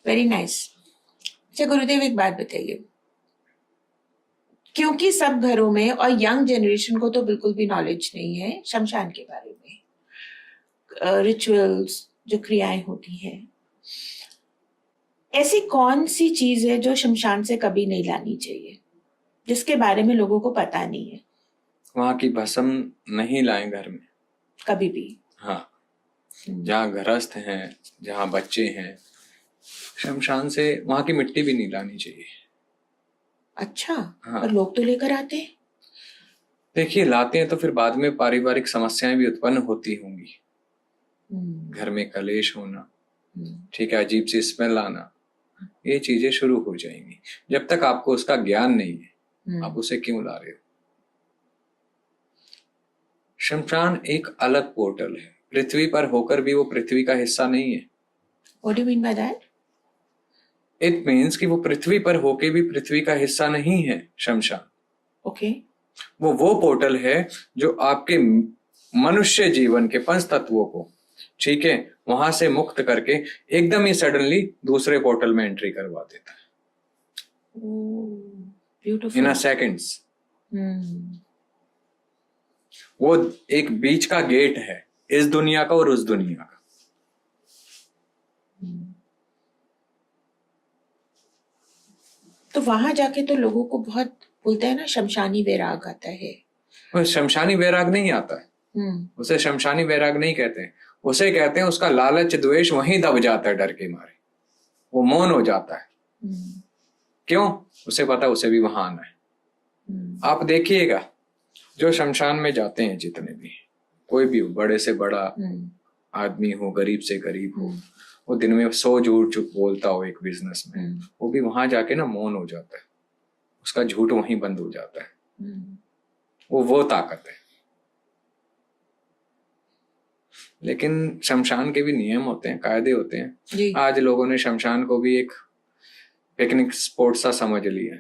Very nice. अच्छा गुरुदेव, एक बात बताइए, क्योंकि सब घरों में और यंग जनरेशन को तो बिल्कुल भी नॉलेज नहीं है शमशान के बारे में, रिचुअल्स जो क्रियाएं होती हैं। ऐसी कौन सी चीज है जो शमशान से कभी नहीं लानी चाहिए, जिसके बारे में लोगों को पता नहीं है? वहां की भस्म नहीं लाएं घर में कभी भी। हाँ, जहाँ गृहस्थ हैं, जहाँ बच्चे हैं, शमशान से वहां की मिट्टी भी नहीं लानी चाहिए। अच्छा। हाँ। और लोग तो लेकर आते हैं। देखिए, लाते हैं तो फिर बाद में पारिवारिक समस्याएं भी उत्पन्न होती होंगी। घर में कलेश होना, ठीक है, अजीब सी स्मेल आना, ये चीजें शुरू हो जाएंगी। जब तक आपको उसका ज्ञान नहीं है, आप उसे क्यों ला रहे हो? शमशान एक अलग पोर्टल है, पृथ्वी पर होकर भी वो पृथ्वी का हिस्सा नहीं है। What do you mean by that? It means कि वो पृथ्वी पर होके भी पृथ्वी का हिस्सा नहीं है शमशान। Okay. वो पोर्टल है जो आपके मनुष्य जीवन के पंच तत्वों को, ठीक है, वहां से मुक्त करके एकदम ही सडनली दूसरे पोर्टल में एंट्री करवा देता है Beautiful. In a seconds. वो एक बीच का गेट है इस दुनिया का और उस दुनिया का। तो वहां जाके तो लोगों को बहुत बोलते हैं ना, शमशानी वैराग आता है। वो शमशानी वैराग नहीं आता है, उसे शमशानी वैराग नहीं कहते हैं, उसे कहते हैं उसका लालच द्वेष वहीं दब जाता है, डर के मारे वो मौन हो जाता है। क्यों? उसे पता उसे भी वहां आना है। आप देखिएगा, जो शमशान में जाते हैं जितने भी, कोई भी हो, बड़े से बड़ा आदमी हो, गरीब से गरीब हो, वो दिन में 100 झूठ बोलता हो एक बिजनेस में, वो भी वहां जाके ना मौन हो जाता है, उसका झूठ वहीं बंद हो जाता है। वो ताकत है। लेकिन शमशान के भी नियम होते हैं, कायदे होते हैं। आज लोगों ने शमशान को भी एक पिकनिक स्पॉट सा समझ लिया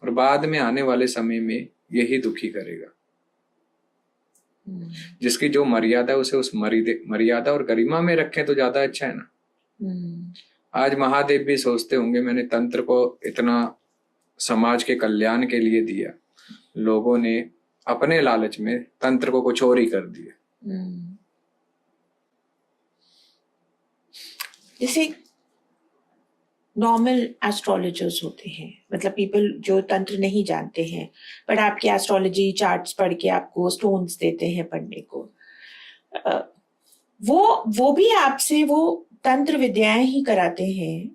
और बाद में आने वाले समय में यही दुखी करेगा। जिसकी जो मर्यादा है उसे उस मर्यादा और गरिमा में रखें तो ज्यादा अच्छा है ना। आज महादेव भी सोचते होंगे, मैंने तंत्र को इतना समाज के कल्याण के लिए दिया, लोगों ने अपने लालच में तंत्र को कुछ और ही कर दिया। जैसे नॉर्मल एस्ट्रोलॉजर्स होते हैं, मतलब पीपल जो तंत्र नहीं जानते हैं, बट आपके एस्ट्रोलॉजी चार्ट्स पढ़ के आपको स्टोन्स देते हैं पढ़ने को, वो भी आपसे वो तंत्र विद्याएं ही कराते हैं।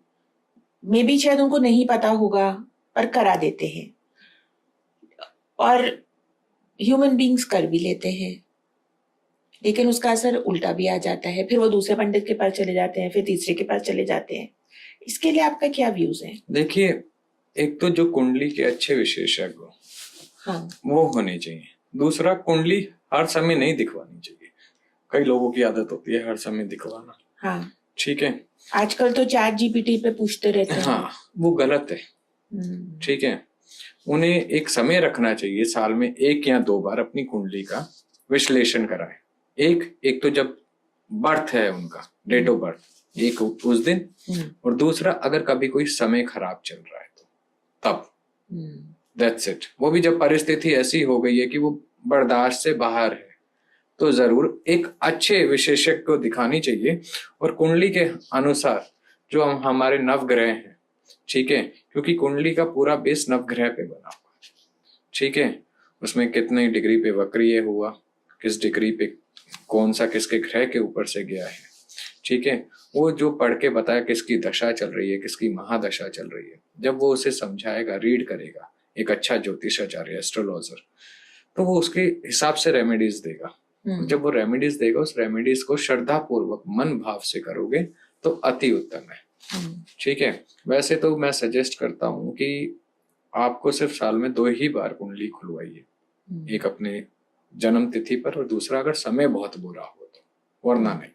मे बी शायद उनको नहीं पता होगा पर करा देते हैं, और ह्यूमन बींग्स कर भी लेते हैं, लेकिन उसका असर उल्टा भी आ जाता है। फिर वो दूसरे पंडित के पास चले जाते हैं, फिर तीसरे के पास चले जाते हैं। इसके लिए आपका क्या व्यूज है? देखिए, एक तो जो कुंडली के अच्छे विशेषज्ञ वो होने चाहिए। दूसरा, कुंडली हर समय नहीं दिखवानी चाहिए। कई लोगों की आदत होती है हर समय दिखवाना। हाँ, ठीक है, आजकल तो चैट जीपीटी पे पूछते रहते हैं। हाँ, वो गलत है। ठीक है, उन्हें एक समय रखना चाहिए, साल में 1 या 2 बार अपनी कुंडली का विश्लेषण कराएं। एक तो जब बर्थ है उनका, डेट ऑफ बर्थ, एक उस दिन, और दूसरा अगर कभी कोई समय खराब चल रहा है तो तब, दैट्स इट। वो भी जब परिस्थिति ऐसी हो गई है कि वो बर्दाश्त से बाहर है, तो जरूर एक अच्छे विशेषज्ञ को दिखानी चाहिए। और कुंडली के अनुसार जो हमारे नवग्रह हैं, ठीक है, क्योंकि कुंडली का पूरा बेस नवग्रह पे बना हुआ है। ठीक है, उसमें कितने डिग्री पे वक्रीय हुआ, किस डिग्री पे कौन सा किसके ग्रह के ऊपर से गया है, ठीक है, वो जो पढ़ के बताया किसकी दशा चल रही है, किसकी महादशा चल रही है। जब वो उसे समझाएगा, रीड करेगा, एक अच्छा ज्योतिषाचार्य, एस्ट्रोलॉजर, तो वो उसके हिसाब से रेमेडीज देगा। जब वो रेमेडीज देगा, उस रेमेडीज को श्रद्धा पूर्वक मन भाव से करोगे तो अति उत्तम है। ठीक है, वैसे तो मैं सजेस्ट करता हूँ कि आपको सिर्फ साल में 2 ही बार कुंडली खुलवाइए, एक अपने जन्म तिथि पर और दूसरा अगर समय बहुत बुरा हो तो, वरना नहीं।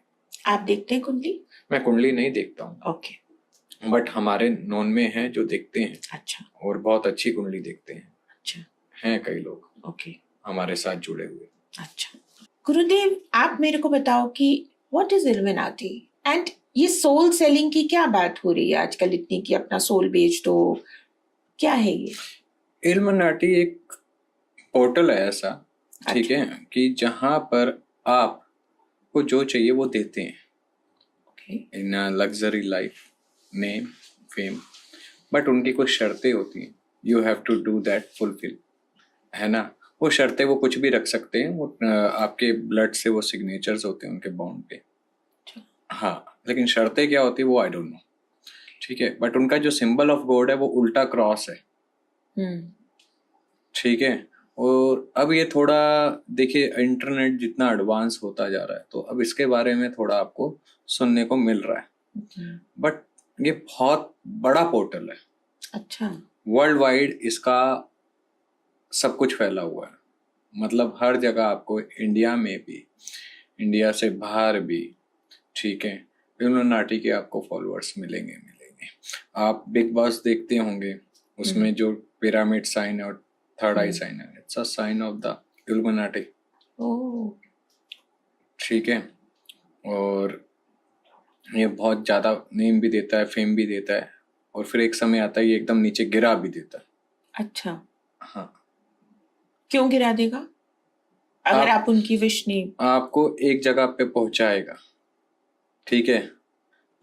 आप देखते हैं कुंडली? मैं कुंडली नहीं देखता हूँ। ओके, बट हमारे नॉन में हैं जो देखते हैं। अच्छा, और बहुत अच्छी कुंडली देखते हैं। अच्छा, हैं कई लोग ओके, हमारे साथ जुड़े हुए। अच्छा। गुरुदेव, आप मेरे को बताओ कि व्हाट इज इल्यूमिनाटी, एंड ये सोल सेलिंग की क्या बात हो रही है आजकल इतनी, कि अपना सोल बेच दो, क्या है ये? इल्युमिनाटी एक पोर्टल है ऐसा, ठीक है, कि जहां पर आपको जो चाहिए वो देते हैं Okay. In luxury life, name, fame, but उनकी कुछ शर्तें होती हैं, you have to do that fulfil, है ना। वो शर्तें वो कुछ भी रख सकते हैं, वो आपके ब्लड से वो सिग्नेचर्स होते हैं उनके बॉन्ड पे, हाँ, लेकिन शर्तें क्या होती है वो आई डोंट नो, ठीक है, बट उनका जो सिंबल ऑफ गॉड है वो उल्टा क्रॉस है, ठीक है। और अब ये थोड़ा देखिए, इंटरनेट जितना एडवांस होता जा रहा है तो अब इसके बारे में थोड़ा आपको सुनने को मिल रहा है, बट ये बहुत बड़ा पोर्टल है, अच्छा। वर्ल्ड वाइड इसका सब कुछ फैला हुआ है, मतलब हर जगह आपको, इंडिया में भी, इंडिया से बाहर भी, ठीक है, इल्यूमिनाटी के आपको फॉलोअर्स मिलेंगे। आप बिग बॉस देखते होंगे, उसमें जो पिरामिड साइन और थर्ड आई साइन है, it's a sign of the illuminati, ठीक है। और ये बहुत ज्यादा नेम भी देता है, फेम भी देता है, और फिर एक समय आता है ये एकदम नीचे गिरा भी देता है। अच्छा, हाँ, क्यों गिरा देगा अगर आप उनकी विश नहीं? आपको एक जगह पे पहुंचाएगा, ठीक है,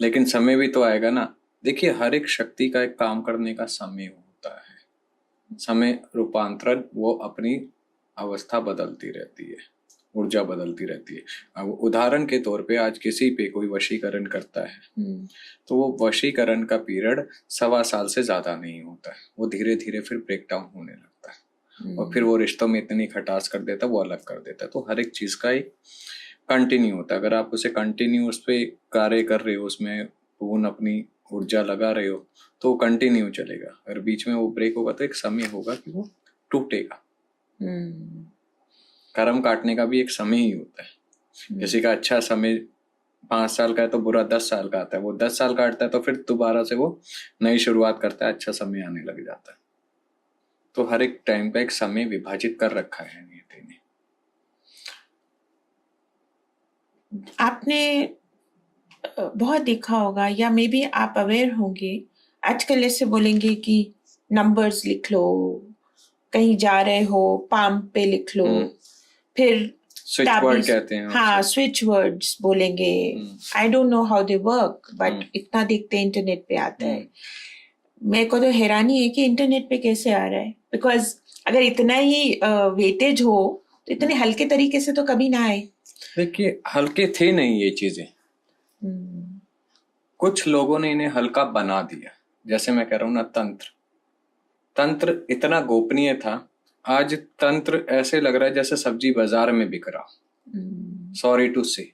लेकिन समय भी तो आएगा ना। देखिए, हर एक शक्ति का एक काम करने का समय होता है, समय रूपांतरण, वो अपनी अवस्था बदलती रहती है, ऊर्जा बदलती रहती है। अब उदाहरण के तौर पे आज किसी पे कोई वशीकरण करता है तो वो वशीकरण का पीरियड 1.25 साल से ज्यादा नहीं होता है, वो धीरे धीरे फिर ब्रेक डाउन होने लगता है, और फिर वो रिश्तों में इतनी खटास कर देता है, वो अलग कर देता है। तो हर एक चीज का एक कंटिन्यू होता है, अगर आप उसे कंटिन्यू उस पर कार्य कर रहे हो, उसमें पूर्ण अपनी ऊर्जा लगा रहे हो, तो वो कंटिन्यू चलेगा। अगर बीच में वो ब्रेक होगा तो एक समय होगा कि वो टूटेगा। कर्म काटने का भी एक समय ही होता है। किसी का अच्छा समय 5 साल का है तो बुरा 10 साल का आता है, वो 10 साल काटता है तो फिर दोबारा से वो नई शुरुआत करता है, अच्छा समय आने लग जाता है। तो हर एक टाइम का एक समय विभाजित कर रखा है नियति ने। आपने बहुत देखा होगा, या मे बी आप अवेयर होंगे, आजकल ऐसे बोलेंगे कि नंबर्स लिख लो, कहीं जा रहे हो पाम पे लिख लो, फिर स्विच वर्ड कहते हैं, हाँ, स्विच वर्ड्स बोलेंगे। I don't know how they work, but इतना देखते हैं इंटरनेट पे आता है। मेरे को तो हैरानी है कि इंटरनेट पे कैसे आ रहा है, बिकॉज अगर इतना ही वेटेज हो तो इतने हल्के तरीके से तो कभी ना आए। देखिए, हल्के थे नहीं ये चीजें, कुछ लोगों ने इन्हें हल्का बना दिया। जैसे मैं कह रहा हूं ना, तंत्र इतना गोपनीय था, आज तंत्र ऐसे लग रहा है जैसे सब्जी बाजार में बिक रहा। सॉरी टू से,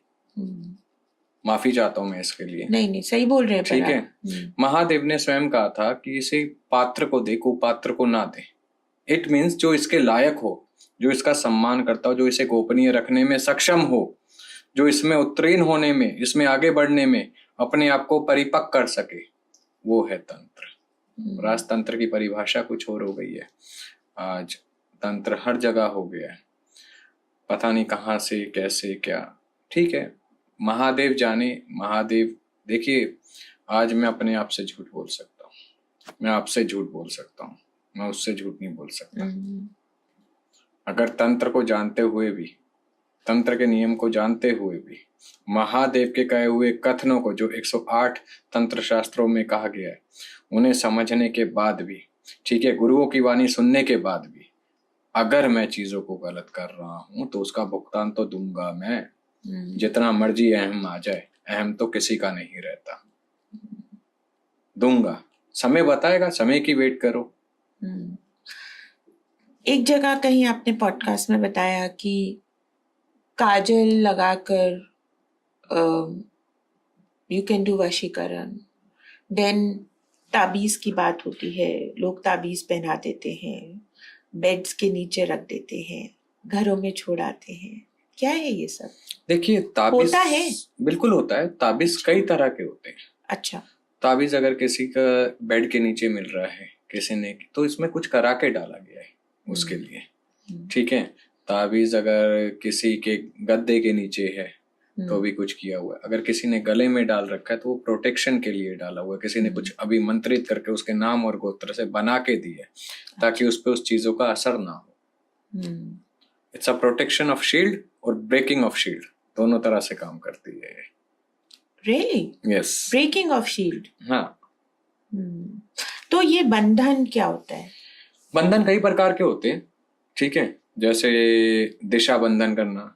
माफी चाहता हूं मैं इसके लिए। नहीं, सही बोल रहे हैं, ठीक है। महादेव ने स्वयं कहा था कि इसे पात्र को दे, कुपात्र को ना दे। इट मीन्स जो इसके लायक हो, जो इसका सम्मान करता हो, जो इसे गोपनीय रखने में सक्षम हो, जो इसमें उत्तीर्ण होने में, इसमें आगे बढ़ने में अपने आप को परिपक्व कर सके, वो है तंत्र। राजतंत्र की परिभाषा कुछ और हो गई है, आज तंत्र हर जगह हो गया है, पता नहीं कहाँ से कैसे क्या। ठीक है, महादेव जाने, महादेव। देखिए, आज मैं अपने आप से झूठ बोल सकता हूँ, मैं आपसे झूठ बोल सकता हूँ, मैं उससे झूठ नहीं बोल सकता। अगर तंत्र को जानते हुए भी, तंत्र के नियम को जानते हुए भी, महादेव के कहे हुए कथनों को, जो 108 तंत्र शास्त्रों में कहा गया है, उन्हें समझने के बाद भी, ठीक है, गुरुओं की वाणी सुनने के बाद भी, अगर मैं चीजों को गलत कर रहा हूं तो उसका भुगतान तो दूंगा मैं। जितना मर्जी अहम आ जाए, अहम तो किसी का नहीं रहता, दूंगा। समय बताएगा, समय की वेट करो। एक जगह कहीं आपने पॉडकास्ट में बताया कि काजल लगाकर यू कैन डू वशीकरण, देन ताबीज की बात होती है, लोग ताबीज पहना देते हैं, बेड्स के नीचे रख देते हैं, घरों में छोड़ आते हैं। क्या है ये सब? देखिए, ताबीज होता है, बिल्कुल होता है। ताबीज कई तरह के होते हैं। अच्छा, ताबीज अगर किसी का बेड के नीचे मिल रहा है किसी ने, तो इसमें कुछ करा के डाला गया है उसके लिए, ठीक है। ताबीज अगर किसी के गद्दे के नीचे है तो भी कुछ किया हुआ है। अगर किसी ने गले में डाल रखा है तो वो प्रोटेक्शन के लिए डाला हुआ है। किसी ने कुछ अभिमंत्रित करके उसके नाम और गोत्र से बना के दी है ताकि उस पे उस चीजों का असर ना हो। It's a protection of shield और ब्रेकिंग ऑफ शील्ड, दोनों तरह से काम करती है। Really? Yes. Breaking of shield. हाँ। तो ये बंधन क्या होता है? बंधन कई प्रकार के होते हैं, ठीक है। जैसे दिशा बंधन करना, वो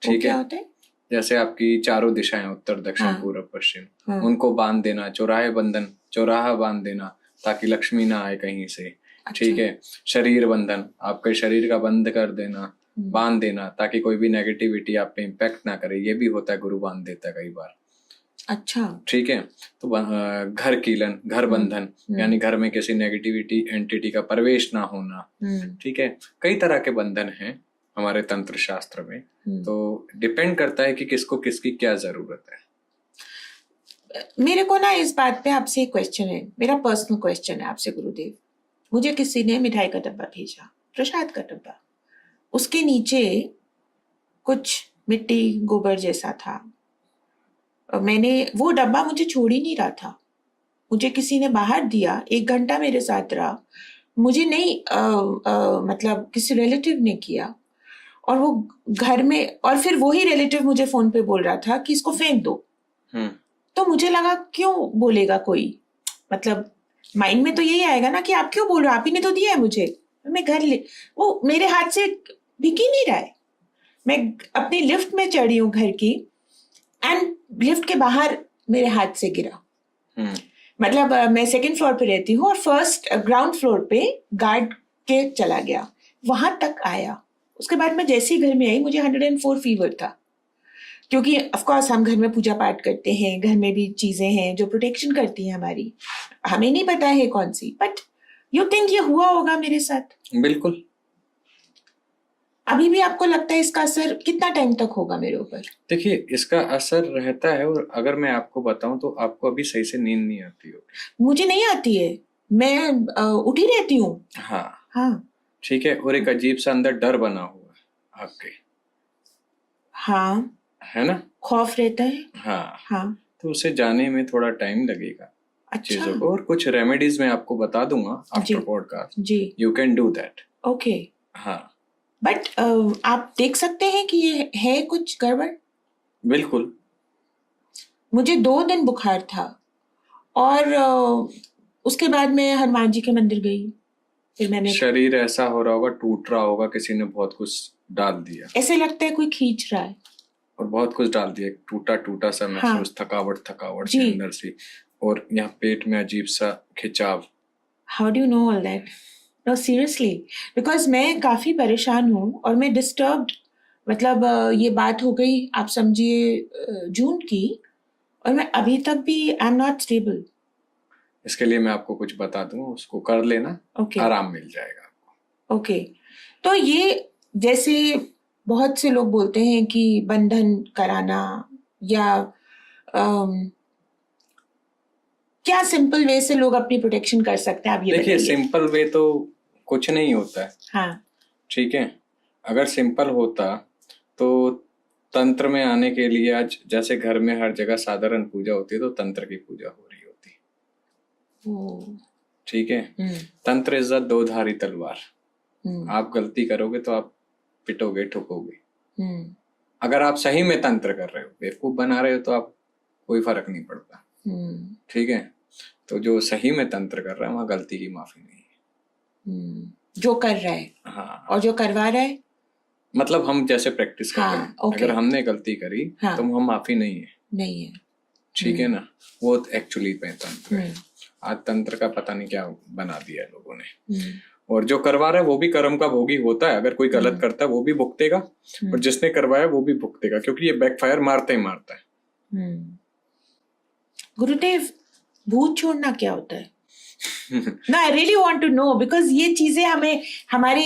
ठीक क्या है। होता है? जैसे आपकी चारों दिशाएं उत्तर दक्षिण हाँ। पूर्व पश्चिम, हाँ। उनको बांध देना, चौराहे बंधन, चौराहा बांध देना ताकि लक्ष्मी ना आए कहीं से, अच्छा। ठीक है। शरीर बंधन, आपके शरीर का बंद कर देना, बांध देना ताकि कोई भी नेगेटिविटी आप पे इम्पैक्ट ना करे, ये भी होता है, गुरु बांध देता है कई बार। अच्छा। ठीक है। तो घर कीलन, घर बंधन, यानी घर में किसी नेगेटिविटी एंटिटी का प्रवेश ना होना, ठीक है। कई तरह के बंधन हैं हमारे तंत्र शास्त्र में। तो डिपेंड करता है कि किसको किसकी क्या जरूरत है। मेरे को ना इस बात पे आपसे एक क्वेश्चन है, मेरा पर्सनल क्वेश्चन है आपसे गुरुदेव। मुझे किसी ने मिठाई का डब्बा भेजा, प्रसाद का डब्बा, उसके नीचे कुछ मिट्टी गोबर जैसा था। मैंने वो डब्बा मुझे छोड़ ही नहीं रहा था, मुझे किसी ने बाहर दिया, 1 घंटा मेरे साथ रहा, मुझे नहीं मतलब किसी रिलेटिव ने किया, और वो घर में, और फिर वही रिलेटिव मुझे फोन पे बोल रहा था कि इसको फेंक दो। तो मुझे लगा क्यों बोलेगा कोई, मतलब माइंड में तो यही आएगा ना कि आप क्यों बोल रहे हो, आप ही ने तो दिया है मुझे, मैं घर ले, वो मेरे हाथ से बिक ही नहीं रहा है। मैं अपनी लिफ्ट में चढ़ी हूँ घर की, एंड लिफ्ट के बाहर मेरे हाथ से गिरा। मतलब मैं 2nd फ्लोर पे रहती हूँ और फर्स्ट ग्राउंड फ्लोर पे गार्ड के चला गया, वहां तक आया। उसके बाद मैं जैसे ही घर में आई, मुझे 104 फीवर था, क्योंकि ऑफ कोर्स हम घर में पूजा पाठ करते हैं, घर में भी चीजें हैं जो प्रोटेक्शन करती हैं हमारी, हमें नहीं पता है कौन सी, बट यू थिंक ये हुआ होगा मेरे साथ? बिल्कुल। अभी भी आपको लगता है इसका असर कितना टाइम तक होगा मेरे ऊपर? देखिए, इसका असर रहता है, और अगर मैं आपको बताऊं तो आपको अभी सही से नींद नहीं आती होगी। मुझे नहीं आती है, मैं उठी रहती हूँ। हाँ, ठीक है। और एक अजीब सा अंदर डर बना हुआ है आपके। हाँ, है ना, खौफ रहता है। हाँ। तो उसे जाने में थोड़ा टाइम लगेगा। अच्छा। चीजों को, और कुछ रेमेडीज मैं आपको बता दूंगा आफ्टर पॉडकास्ट। जी, you can do that. Okay. हाँ, बट आप देख सकते हैं कि ये है कुछ गड़बड़? बिल्कुल। मुझे 2 दिन बुखार था, और उसके बाद मैं हनुमान जी के मंदिर गई, फिर मैंने, शरीर ऐसा हो रहा होगा, टूट रहा होगा, किसी ने बहुत कुछ डाल दिया, ऐसे लगता है कोई खींच रहा है, और बहुत कुछ डाल दिया, टूटा टूटा सा महसूस, थकावट के अंदर से, और यहाँ पेट में अजीब सा खिंचाव। How do you know all that? No seriously, because मैं काफी परेशान हूँ और मैं डिस्टर्ब्ड, मतलब ये बात हो गई आप समझिए जून की, और मैं अभी तक भी आई एम नॉट स्टेबल। इसके लिए मैं आपको कुछ बता दूं, उसको कर लेना, आराम मिल जाएगा आपको। ओके। तो ये जैसे बहुत से लोग बोलते हैं कि बंधन कराना, या क्या सिंपल वे से लोग अपनी प्रोटेक्शन कर सकते हैं, आप ये देखिए, सिंपल वे तो कुछ नहीं होता है। हाँ, ठीक है। अगर सिंपल होता तो तंत्र में आने के लिए, आज जैसे घर में हर जगह साधारण पूजा होती है, तो तंत्र की पूजा हो रही होती। ठीक है। तंत्र इज अ 2-धारी तलवार। आप गलती करोगे तो आप पिटोगे, ठुकोगे। अगर आप सही में तंत्र कर रहे हो, बेवकूफ बना रहे हो, तो आप कोई फर्क नहीं पड़ता। ठीक है। तो जो सही में तंत्र कर रहा है, वहां गलती की माफी नहीं है। जो कर रहा है, हाँ, और जो करवा रहा है, मतलब हम जैसे प्रैक्टिस कर रहे हैं, अगर हमने गलती करी, तो वहां माफी नहीं है। ठीक है ना, वो एक्चुअली पे तंत्र है। आज तंत्र का पता नहीं क्या बना दिया है लोगों ने, और जो करवा रहा है वो भी कर्म का भोगी होता है। अगर कोई गलत करता है वो भी भुगतेगा, और जिसने करवाया वो भी भुगतेगा, क्योंकि ये बैकफायर मारता ही मारता है। गुरुदेव, भूत छोड़ना क्या होता है? ना, I really want to know, because ये चीजें हमें, हमारे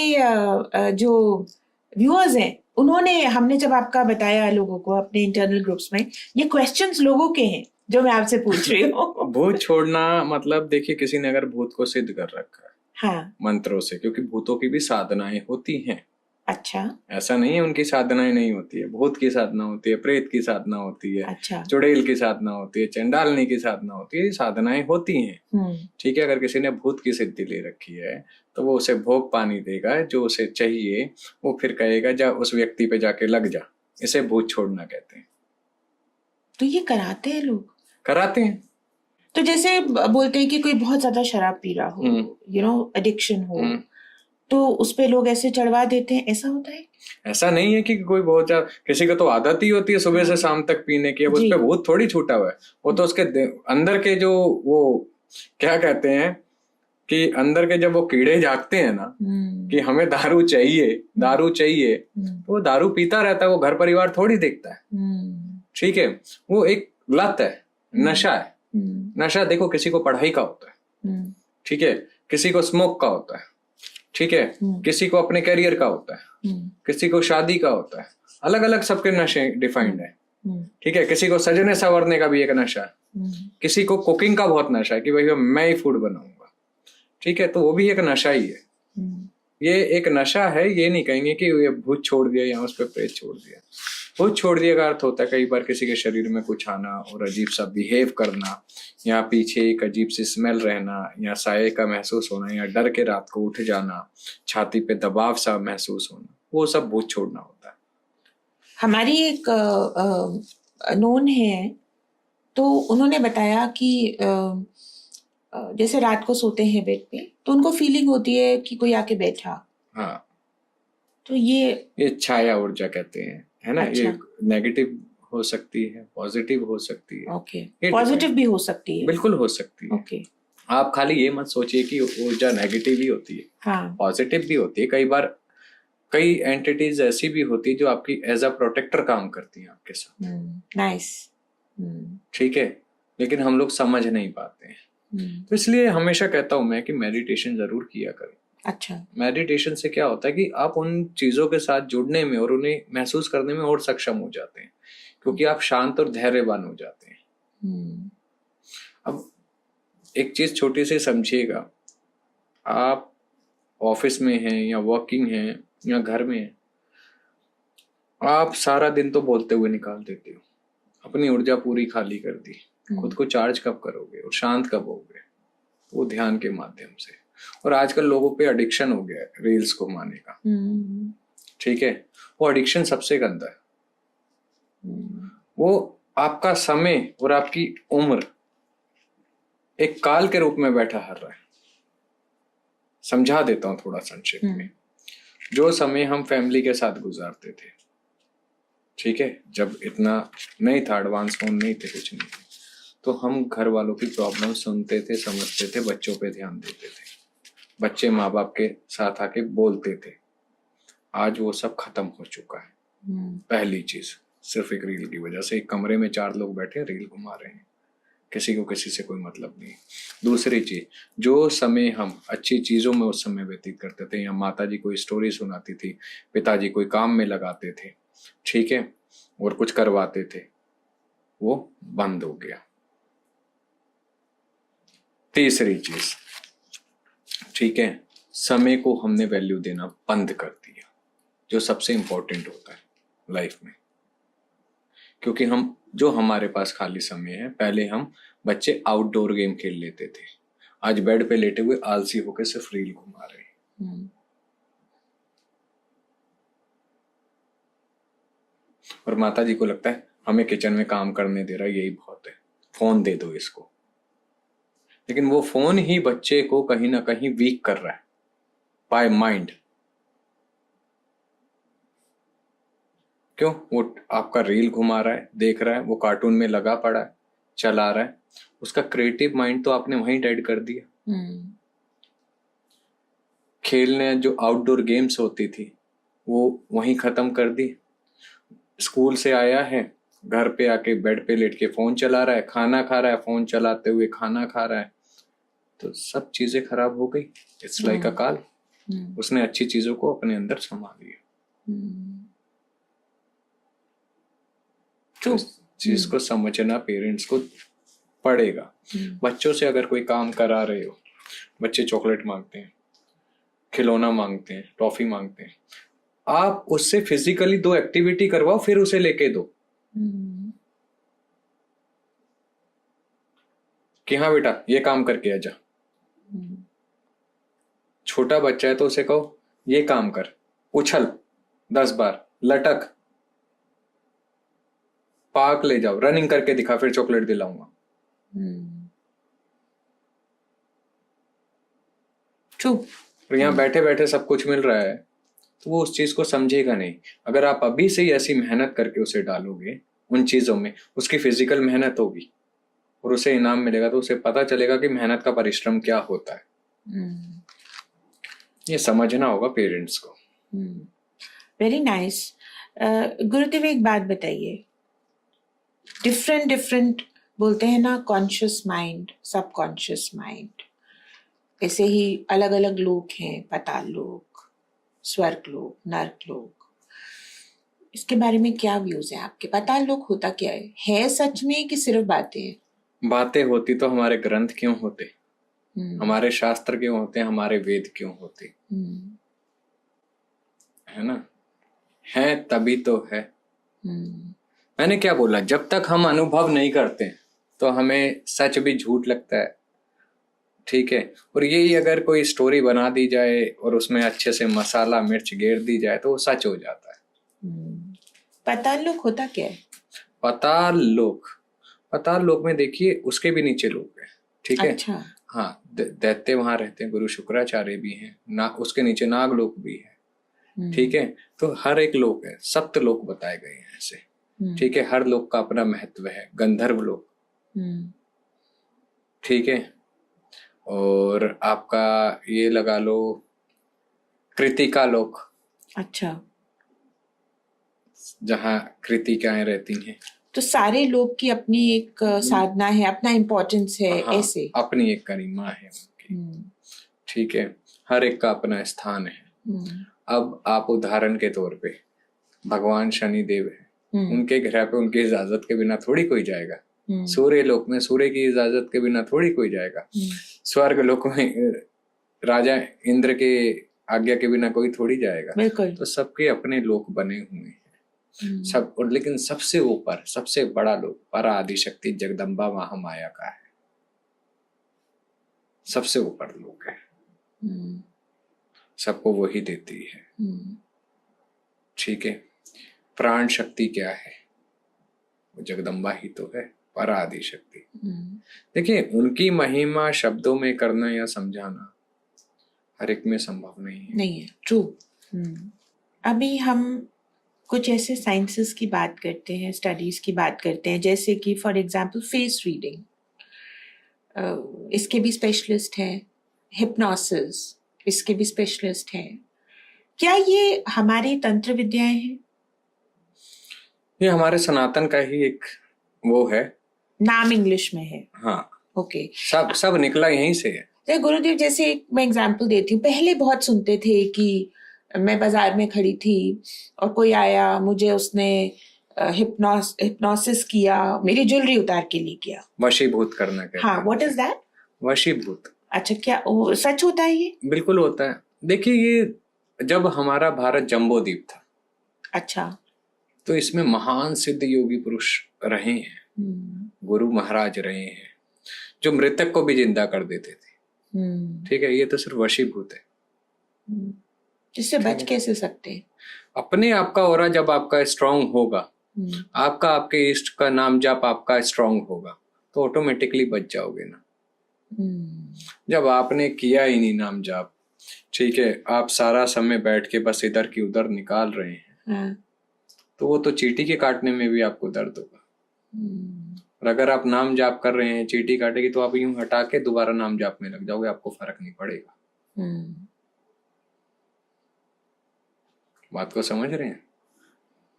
जो व्यूअर्स हैं, उन्होंने, हमने जब आपका बताया लोगों को अपने इंटरनल ग्रुप्स में, ये क्वेश्चंस लोगों के हैं जो मैं आपसे पूछ रही हूँ। भूत छोड़ना मतलब, देखिए, किसी ने अगर भूत को सिद्ध कर रखा है, हाँ, मंत्रों से, क्योंकि भूतों की भी साधनाएं होती हैं। अच्छा ऐसा नहीं है उनकी साधनाएं नहीं होती है, भूत की साधना होती है, प्रेत की साधना होती है, अच्छा। चुड़ैल की साधना होती है, चंडालनी की साधना होती है, ये साधनाएं होती हैं। ठीक है, अगर किसी ने भूत की सिद्धि ले रखी है तो वो उसे भोग पानी देगा जो उसे चाहिए, वो फिर कहेगा जा उस व्यक्ति पे जाके लग जा, इसे भूत छोड़ना कहते हैं। तो ये कराते हैं लोग? कराते हैं। तो जैसे बोलते हैं कि कोई बहुत ज्यादा शराब पी रहा हो, एडिक्शन हो, तो उस पे लोग ऐसे चढ़वा देते हैं, ऐसा होता है? ऐसा नहीं है कि कोई बहुत ज्यादा, किसी को तो आदत ही होती है सुबह से शाम तक पीने की, अब उस पे भूत थोड़ी छूटा हुआ है, वो तो उसके अंदर के जो वो क्या कहते हैं कि अंदर के जब वो कीड़े जागते हैं ना कि हमें दारू चाहिए, दारू चाहिए, तो वो दारू पीता रहता है, वो घर परिवार थोड़ी देखता है। ठीक है, वो एक लत है, नशा है। नशा देखो किसी को पढ़ाई का होता है, ठीक है, किसी को स्मोक का होता है, ठीक है, किसी को अपने करियर का होता है, किसी को शादी का होता है, अलग अलग सबके नशे डिफाइंड है। ठीक है, किसी को सजने संवरने का भी एक नशा है, किसी को कुकिंग का बहुत नशा है कि भाई मैं ही फूड बनाऊंगा। ठीक है, तो वो भी एक नशा ही है। ये एक नशा है, ये नहीं कहेंगे कि ये भूत छोड़ दिया या उस पर प्रेत छोड़ दिया। भूत छोड़ दिया का अर्थ होता है कई बार किसी के शरीर में कुछ आना और अजीब सा बिहेव करना, या पीछे एक अजीब सी स्मेल रहना, या साये का महसूस होना, या डर के रात को उठ जाना, छाती पे दबाव सा महसूस होना, वो सब भूत छोड़ना होता है। हमारी एक नोन है, तो उन्होंने बताया कि जैसे रात को सोते हैं बेड पे तो उनको फीलिंग होती है कि कोई आके बैठा। हाँ, तो ये छाया ऊर्जा कहते हैं, है ना। अच्छा। ये नेगेटिव हो सकती है, पॉजिटिव हो सकती है। ओके, पॉजिटिव भी हो सकती है। बिल्कुल हो सकती है। ओके, आप खाली ये मत सोचिए कि ऊर्जा नेगेटिव ही होती है, हाँ, पॉजिटिव भी होती है। कई बार कई एंटिटीज ऐसी भी होती है जो आपकी एज अ प्रोटेक्टर काम करती हैं आपके साथ। नाइस। ठीक है, लेकिन हम लोग समझ नहीं पाते हैं। तो इसलिए हमेशा कहता हूं मैं कि मेडिटेशन जरूर किया करें। अच्छा। मेडिटेशन से क्या होता है कि आप उन चीजों के साथ जुड़ने में और उन्हें महसूस करने में और सक्षम हो जाते हैं, क्योंकि आप शांत और धैर्यवान हो जाते हैं। अब एक चीज छोटी सी समझिएगा, आप ऑफिस में हैं या वर्किंग हैं या घर में हैं, आप सारा दिन तो बोलते हुए निकाल देते हो, अपनी ऊर्जा पूरी खाली कर दी, खुद को चार्ज कब करोगे और शांत कब होगे? वो ध्यान के माध्यम से। और आजकल लोगों पे एडिक्शन हो गया है रील्स को घुमाने का। ठीक है, वो एडिक्शन सबसे गंदा है। वो आपका समय और आपकी उम्र एक काल के रूप में बैठा हर रहा है। समझा देता हूं थोड़ा संक्षेप में। जो समय हम फैमिली के साथ गुजारते थे, ठीक है, जब इतना नहीं था, एडवांस फोन नहीं थे, कुछ नहीं थे, तो हम घर वालों की प्रॉब्लम सुनते थे, समझते थे, बच्चों पे ध्यान देते थे, बच्चे माँ बाप के साथ आके बोलते थे। आज वो सब खत्म हो चुका है। पहली चीज, सिर्फ एक रील की वजह से एक कमरे में 4 लोग बैठे रील घुमा रहे हैं, किसी को किसी से कोई मतलब नहीं। दूसरी चीज, जो समय हम अच्छी चीजों में उस समय व्यतीत करते थे, या माता जी कोई स्टोरी सुनाती थी, पिताजी कोई काम में लगाते थे, ठीक है, और कुछ करवाते थे, वो बंद हो गया। तीसरी चीज, ठीक है, समय को हमने वैल्यू देना बंद कर दिया, जो सबसे इंपॉर्टेंट होता है लाइफ में। क्योंकि हम जो हमारे पास खाली समय है, पहले हम बच्चे आउटडोर गेम खेल लेते थे, आज बेड पे लेटे हुए आलसी होकर सिर्फ रील घुमा रहे हैं। और माता जी को लगता है हमें किचन में काम करने दे रहा है, यही बहुत है, फोन दे दो इसको। लेकिन वो फोन ही बच्चे को कहीं ना कहीं वीक कर रहा है बाय माइंड। क्यों? वो आपका रील घुमा रहा है, देख रहा है, वो कार्टून में लगा पड़ा है, चला रहा है, उसका क्रिएटिव माइंड तो आपने वहीं डेड कर दिया। खेलने जो आउटडोर गेम्स होती थी वो वहीं खत्म कर दी। स्कूल से आया है, घर पे आके बेड पे लेट के फोन चला रहा है, खाना खा रहा है, फोन चलाते हुए खाना खा रहा है, तो सब चीजें खराब हो गई। इट्स लाइक अ काल। उसने अच्छी चीजों को अपने अंदर समा लिया। तो इस चीज को समझना पेरेंट्स को पड़ेगा। बच्चों से अगर कोई काम करा रहे हो, बच्चे चॉकलेट मांगते हैं, खिलौना मांगते हैं, टॉफी मांगते हैं, आप उससे फिजिकली 2 एक्टिविटी करवाओ, फिर उसे लेके दो कि हाँ बेटा ये काम करके आ जा। छोटा बच्चा है तो उसे कहो ये काम कर, उछल 10 बार, लटक, पार्क ले जाओ, रनिंग करके दिखा, फिर चॉकलेट दिलाऊंगा। चुप। और यहाँ बैठे बैठे सब कुछ मिल रहा है तो वो उस चीज को समझेगा नहीं। अगर आप अभी से ही ऐसी मेहनत करके उसे डालोगे उन चीजों में, उसकी फिजिकल मेहनत होगी और उसे इनाम मिलेगा, तो उसे पता चलेगा कि मेहनत का परिश्रम क्या होता है। ये समझना होगा पेरेंट्स को। Very nice. गुरुदेव एक बात बताइए, डिफरेंट बोलते हैं ना, कॉन्शियस माइंड, सबकॉन्शियस माइंड, ऐसे ही अलग अलग लोक हैं, पाताल लोक, स्वर्ग लोक, नर्क लोक। इसके बारे में क्या व्यूज हैं आपके? पाताल लोक होता क्या है सच में कि सिर्फ बातें हैं? बातें होती तो हमारे ग्रंथ क्यों होते, हमारे शास्त्र क्यों होते, हमारे वेद क्यों होते, है ना? है तभी तो है। मैंने क्या बोला, जब तक हम अनुभव नहीं करते तो हमें सच भी झूठ लगता है, ठीक है? और यही अगर कोई स्टोरी बना दी जाए और उसमें अच्छे से मसाला मिर्च गेर दी जाए तो वो सच हो जाता है। पाताल लोक होता क्या है? पाताल लोक में देखिए उसके भी नीचे लोग हैं, ठीक है? अच्छा। हाँ, दैत्य वहां रहते हैं, गुरु शुक्राचार्य भी हैं ना, उसके नीचे नागलोक भी है, ठीक है? तो हर एक लोक है, सप्त लोक बताए गए हैं ऐसे, ठीक है? हर लोक का अपना महत्व है। गंधर्व लोक, ठीक है? और आपका ये लगा लो कृतिका लोक, अच्छा, जहाँ कृतिकाएं रहती हैं। तो सारे लोग की अपनी एक साधना है, अपना इम्पोर्टेंस है। हाँ, ऐसे अपनी एक गरिमा है उनकी, ठीक है? हर एक का अपना स्थान है। अब आप उदाहरण के तौर पे भगवान शनि देव है, उनके घर पे उनकी इजाजत के बिना थोड़ी कोई जाएगा। सूर्य लोक में सूर्य की इजाजत के बिना थोड़ी कोई जाएगा। स्वर्ग लोक में राजा इंद्र के आज्ञा के बिना कोई थोड़ी जाएगा। बिल्कुल। तो सबके अपने लोक बने हुए हैं सब। और लेकिन सबसे ऊपर सबसे बड़ा लोक परा आदिशक्ति जगदम्बा महामाया का है, सबसे ऊपर लोक है, सबको वही देती है, ठीक है? प्राण शक्ति क्या है? वो जगदम्बा ही तो है, परा आदिशक्ति। देखिए उनकी महिमा शब्दों में करना या समझाना हर एक में संभव नहीं है। ट्रू। अभी हम कुछ ऐसे साइंसेस की बात करते हैं, स्टडीज की बात करते हैं, जैसे कि फॉर एग्जांपल फेस रीडिंग, इसके भी स्पेशलिस्ट हैं। हिप्नोसिस, इसके भी स्पेशलिस्ट हैं। क्या ये हमारी तंत्र विद्याएं हैं? ये हमारे सनातन का ही एक वो है, नाम इंग्लिश में है। हाँ, ओके। सब निकला यहीं से है। गुरुदेव जैसे एक मैं एग्जांपल देती हूँ, पहले बहुत सुनते थे कि मैं बाजार में खड़ी थी और कोई आया, मुझे उसने हिप्नोसिस किया, मेरी ज्वेलरी उतार के ले गया। वशीभूत करना कहते हैं। हाँ, व्हाट इज दैट? वशीभूत। अच्छा, क्या सच होता है ये? बिल्कुल होता है। देखिए ये जब हमारा भारत जम्बो द्वीप था, अच्छा, तो इसमें महान सिद्ध योगी पुरुष रहे हैं, गुरु महाराज रहे हैं, जो मृतक को भी जिंदा कर देते थे, ठीक है? ये तो सिर्फ वशीभूत है। जिससे बच कैसे सकते हैं? अपने आप का ऑरा जब आपका स्ट्रांग होगा, आपका आपके इष्ट का नाम जब आपका स्ट्रांग होगा, तो ऑटोमेटिकली बच जाओगे ना। जब आपने किया ही नहीं नाम जाप, ठीक है, आप सारा समय बैठ के बस इधर की उधर निकाल रहे हैं, तो वो तो चींटी के काटने में भी आपको दर्द होगा। और अगर आप नाम जाप कर रहे हैं, चींटी काटेगी तो आप यूं हटा के दोबारा नाम जाप में लग जाओगे, आपको फर्क नहीं पड़ेगा। बात को समझ रहे हैं?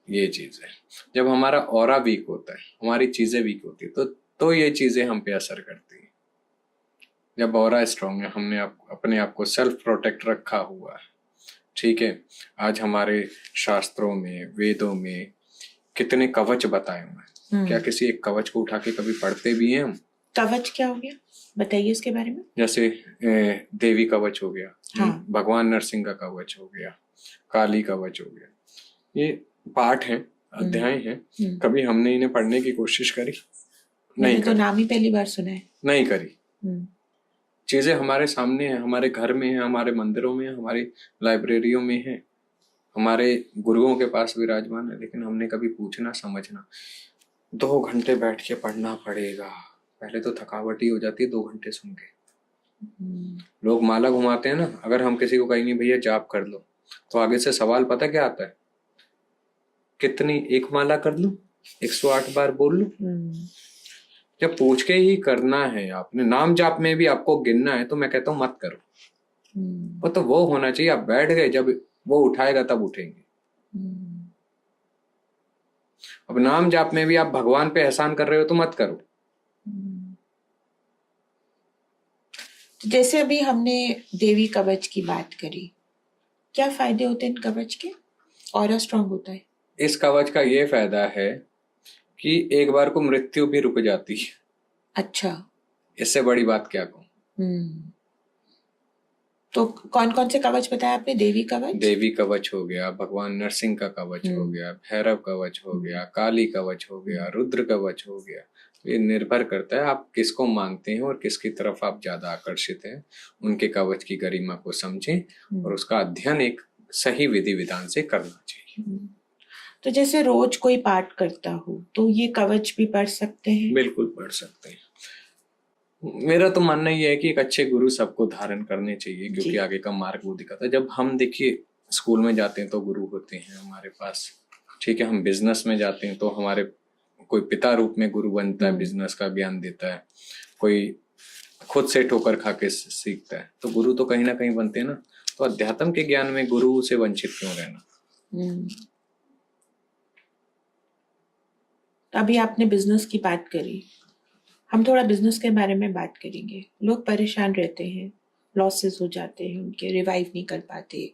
ये चीज है। जब हमारा ऑरा वीक होता है, हमारी चीजें वीक होती है, तो ये चीजें हम पे असर करती है। जब ऑरा स्ट्रांग है, हमने अपने आप को सेल्फ प्रोटेक्ट रखा हुआ है, ठीक है? आज हमारे शास्त्रों में, वेदों में कितने कवच बताए हुए हैं। क्या किसी एक कवच को उठा के कभी पढ़ते भी हैं हम? कवच क्या हो गया, बताइए इसके बारे में। जैसे देवी कवच हो गया, हाँ। भगवान नरसिंह का कवच हो गया, काली कवच हो गया, ये पाठ हैं, अध्याय हैं। कभी हमने इन्हें पढ़ने की कोशिश करी? मैंने नहीं तो करी, नाम ही पहली बार सुना है। नहीं करी। हम्म, चीजें हमारे सामने हैं, हमारे घर में है, हमारे मंदिरों में है, हमारी लाइब्रेरियों में है, हमारे गुरुओं के पास विराजमान है, लेकिन हमने कभी पूछना समझना। 2 घंटे बैठ के पढ़ना पड़ेगा, पहले तो थकावट ही हो जाती है 2 घंटे सुन के। लोग माला घुमाते हैं ना, अगर हम किसी को कहेंगे भैया जाप कर लो, तो आगे से सवाल पता क्या आता है? कितनी, एक माला कर लूं, 108 बार बोल लूं? जब पूछ के ही करना है, आपने नाम जाप में भी आपको गिनना है, तो मैं कहता हूं मत करो। वो तो वो होना चाहिए, आप बैठ गए, जब वो उठाएगा तब उठेंगे। अब नाम जाप में भी आप भगवान पे एहसान कर रहे हो तो मत करो। जैसे अभी हमने देवी कवच की बात करी, क्या फायदे होते हैं इन कवच के? ऑरा स्ट्रांग होता है। इस कवच का ये फायदा है कि एक बार को मृत्यु भी रुक जाती है। अच्छा। इससे बड़ी बात क्या कहूं। तो कौन कौन से कवच बताया आपने? देवी कवच, देवी कवच हो गया, भगवान नरसिंह का कवच हो गया, भैरव कवच हो गया, काली कवच हो गया, रुद्र कवच हो गया। ये निर्भर करता है आप किसको मानते हैं और किसकी तरफ आप ज्यादा आकर्षित हैं। उनके कवच की गरिमा को समझें और उसका अध्ययन एक सही विधि विधान से करना चाहिए। तो जैसे रोज कोई पाठ करता हो तो ये कवच भी पढ़ सकते हैं? बिल्कुल पढ़ सकते हैं। मेरा तो मानना ये है कि एक अच्छे गुरु सबको धारण करने चाहिए, क्योंकि आगे का मार्ग वो दिखाता है। जब हम देखिए स्कूल में जाते हैं तो गुरु होते हैं हमारे पास, ठीक है। हम बिजनेस में जाते हैं तो हमारे कोई पिता रूप में गुरु बनता है, बिजनेस का ज्ञान देता है। कोई खुद से ठोकर खा के सीखता है, तो गुरु तो कहीं ना कहीं बनते हैं ना। तो अध्यात्म के ज्ञान में गुरु से वंचित क्यों रहना। अभी आपने बिजनेस की बात करी, हम थोड़ा बिजनेस के बारे में बात करेंगे। लोग परेशान रहते हैं, लॉसेस हो जाते हैं उनके, रिवाइव नहीं कर पाते,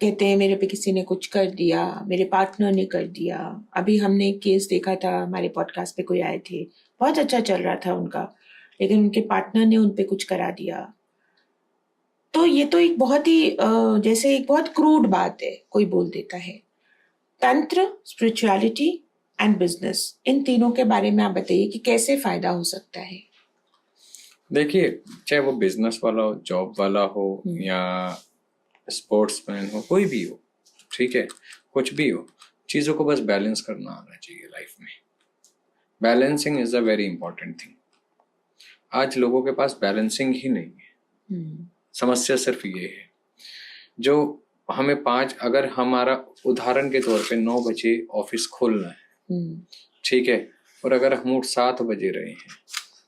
कहते हैं मेरे पे किसी ने कुछ कर दिया, मेरे पार्टनर ने कर दिया। अभी हमने एक केस देखा था, हमारे पॉडकास्ट पे कोई आए थे, बहुत अच्छा चल रहा था उनका, लेकिन उनके पार्टनर ने उनपे कुछ करा दिया। तो ये तो एक बहुत ही जैसे एक बहुत क्रूड बात है, कोई बोल देता है। तंत्र, स्पिरिचुअलिटी एंड बिजनेस, इन तीनों के बारे में आप बताइए कि कैसे फायदा हो सकता है। देखिए, चाहे वो बिजनेस वाला हो, जॉब वाला हो, या स्पोर्ट्समैन हो, कोई भी हो, ठीक है, कुछ भी हो, चीजों को बस बैलेंस करना आना चाहिए लाइफ में। Balancing is a very important thing. आज लोगों के पास बैलेंसिंग ही नहीं है। समस्या सिर्फ ये है, जो हमें अगर हमारा उदाहरण के तौर पे 9 बजे ऑफिस खोलना है, ठीक है, और अगर हम 7 बजे रहे हैं,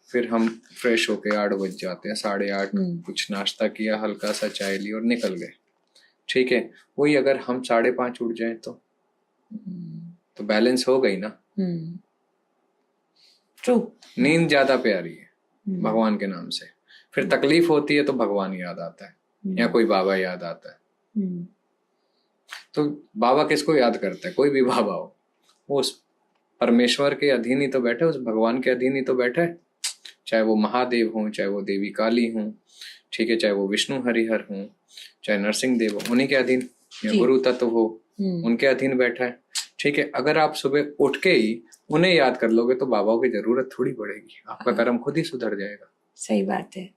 फिर हम फ्रेश होके 8 बज जाते हैं, 8:30 कुछ नाश्ता किया, हल्का सा चाय ली और निकल गए, ठीक है। वही अगर हम 5:30 उठ जाए तो बैलेंस हो गई ना। ट्रू। नींद ज्यादा प्यारी है भगवान के नाम से। फिर तकलीफ होती है तो भगवान याद आता है या कोई बाबा याद आता है। तो बाबा किसको याद करता है? कोई भी बाबा हो, वो उस परमेश्वर के अधीन ही तो बैठा है, उस भगवान के अधीन ही तो बैठा है। चाहे वो महादेव हो, चाहे वो देवी काली हो, ठीक है, चाहे वो विष्णु हरिहर हो, चाहे नरसिंह देव हो, उन्हीं के अधीन, या गुरु तत्व हो, उनके अधीन बैठा है, ठीक है। अगर आप सुबह उठ के ही उन्हें याद कर लोगे तो बाबाओं की जरूरत थोड़ी पड़ेगी, आपका कर्म खुद ही सुधर जाएगा। सही बात है।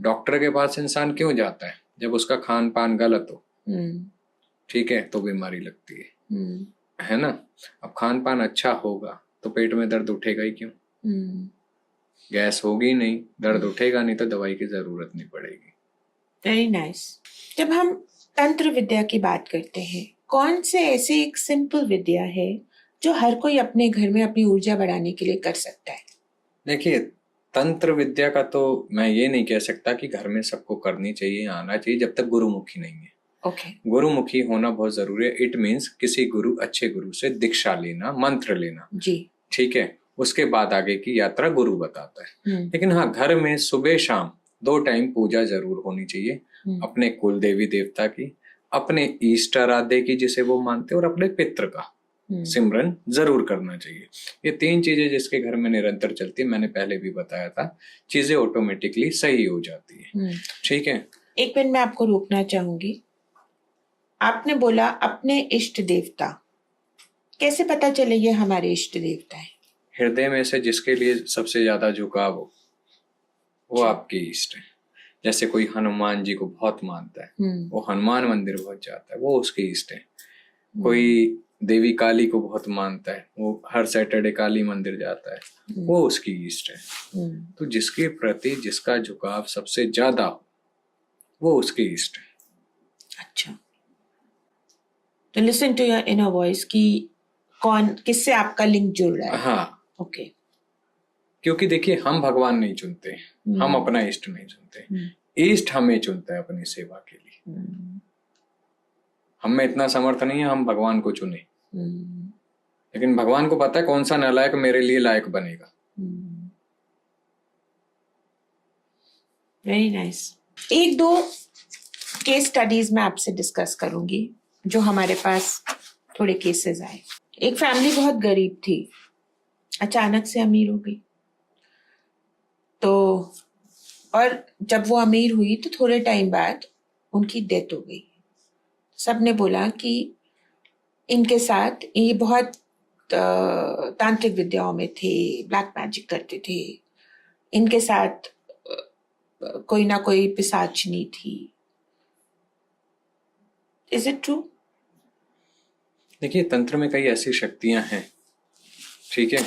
डॉक्टर के पास इंसान क्यों जाता है? जब उसका खान पान गलत हो, ठीक है, तो बीमारी लगती है ना। अब खान पान अच्छा होगा तो पेट में दर्द उठेगा ही क्यों? गैस होगी नहीं, दर्द उठेगा नहीं, तो दवाई की जरूरत नहीं पड़ेगी। Very nice. जब हम तंत्र विद्या की बात करते हैं, कौन से ऐसे एक सिंपल विद्या है जो हर कोई अपने घर में अपनी ऊर्जा बढ़ाने के लिए कर सकता है? देखिए, तंत्र विद्या का तो मैं ये नहीं कह सकता कि घर में सबको करनी चाहिए, आना चाहिए, जब तक गुरुमुखी नहीं है। गुरुमुखी होना बहुत जरूरी है। इट मीन्स किसी गुरु, अच्छे गुरु से दीक्षा लेना, मंत्र लेना जी, ठीक है। उसके बाद आगे की यात्रा गुरु बताता है। लेकिन हाँ, घर में सुबह शाम 2 टाइम पूजा जरूर होनी चाहिए, अपने कुल देवी देवता की, अपने इष्ट आराध्य की जिसे वो मानते हैं, और अपने पितृ का सिमरन जरूर करना चाहिए। ये 3 चीजें जिसके घर में निरंतर चलती है, मैंने पहले भी बताया था, चीजें ऑटोमेटिकली सही हो जाती है। ठीक है। एक मिनट मैं आपको रोकना चाहूंगी। आपने बोला अपने इष्ट देवता, कैसे पता चले ये हमारे इष्ट देवता है? हृदय में से जिसके लिए सबसे ज्यादा झुकाव हो वो अच्छा। आपके इष्ट है। जैसे कोई हनुमान जी को बहुत मानता है, वो हनुमान मंदिर बहुत जाता है, वो उसके इष्ट है। कोई देवी काली को बहुत मानता है, वो हर सैटरडे काली मंदिर जाता है, वो उसकी इष्ट है। तो जिसके प्रति जिसका झुकाव सबसे ज्यादा हो वो उसके इष्ट है। अच्छा, तो listen to your inner voice कि कौन किससे आपका लिंक जुड़ रहा है। हाँ, ओके। क्योंकि देखिए हम भगवान नहीं चुनते, हम अपना इष्ट नहीं चुनते, इष्ट हमें चुनता है अपनी सेवा के लिए। हम में इतना समर्थ नहीं है हम भगवान को चुने, लेकिन भगवान को पता है कौन सा नालायक मेरे लिए लायक बनेगा। Very nice. एक दो केस स्टडीज मैं आपसे डिस्कस करूंगी जो हमारे पास थोड़े केसेस आए। एक फैमिली बहुत गरीब थी, अचानक से अमीर हो गई। तो और जब वो अमीर हुई तो थोड़े टाइम बाद उनकी डेथ हो गई। सबने बोला कि इनके साथ ये बहुत तांत्रिक विद्याओं में थे, ब्लैक मैजिक करते थे, इनके साथ कोई ना कोई पिशाचनी थी। Is it true? देखिए तंत्र में कई ऐसी शक्तियां हैं, ठीक है,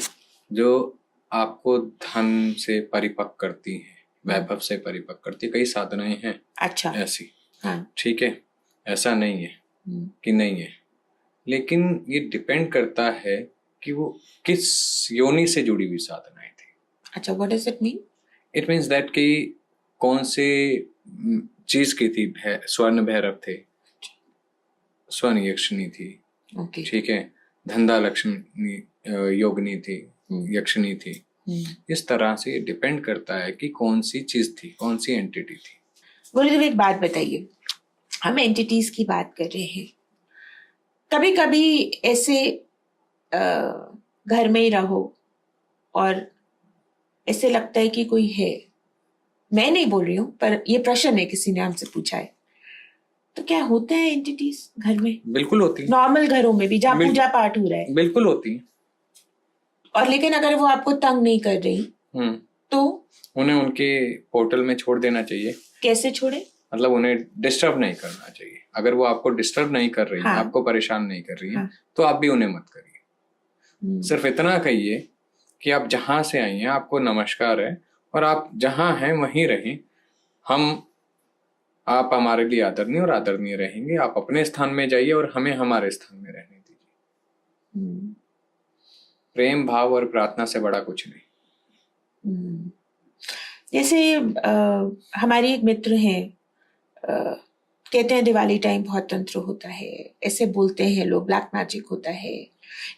जो आपको धन से परिपक्व करती हैं, वैभव से परिपक्व करती है। कई साधनाएं हैं अच्छा। ऐसी, हाँ। ठीक है, ऐसा नहीं है कि नहीं है, लेकिन ये डिपेंड करता है कि वो किस योनि से जुड़ी हुई साधनाएं थी। अच्छा, what does it mean? It means that कि कौन से चीज की थी। स्वर्ण भैरव थे, स्वर्ण यक्षिणी थी, ओके। ठीक है, धंधा लक्ष्मी योगिनी थी, यक्षिणी थी। इस तरह से डिपेंड करता है कि कौन सी चीज थी, कौन सी एंटिटी थी। गुरुदेव एक बात बताइए, हम एंटिटीज की बात कर रहे हैं, कभी कभी ऐसे घर में ही रहो और ऐसे लगता है कि कोई है, मैं नहीं बोल रही हूँ पर ये प्रश्न है, किसी ने हमसे पूछा है, तो क्या होते हैं एंटिटीज घर में? बिल्कुल होती है, नॉर्मल घरों में भी जहाँ बिल- पूजा पाठ हो रहा है, बिल्कुल होती है। और लेकिन अगर वो आपको तंग नहीं कर रही तो उन्हें उनके पोर्टल में छोड़ देना चाहिए। कैसे छोड़े? मतलब उन्हें डिस्टर्ब नहीं करना चाहिए। अगर वो आपको डिस्टर्ब नहीं कर रही है, आपको परेशान नहीं कर रही है, तो आप भी उन्हें मत करिए। सिर्फ इतना कहिए कि आप जहां से आई हैं आपको नमस्कार है और आप जहां हैं वहीं रहें। आप हमारे लिए आदरणीय और आदरणीय रहेंगे। आप अपने स्थान में जाइए और हमें हमारे स्थान में रहने दीजिए। प्रेम भाव और प्रार्थना से बड़ा कुछ नहीं। जैसे हमारी एक मित्र हैं, कहते हैं दिवाली टाइम बहुत तंत्र होता है, ऐसे बोलते हैं लोग, ब्लैक मैजिक होता है।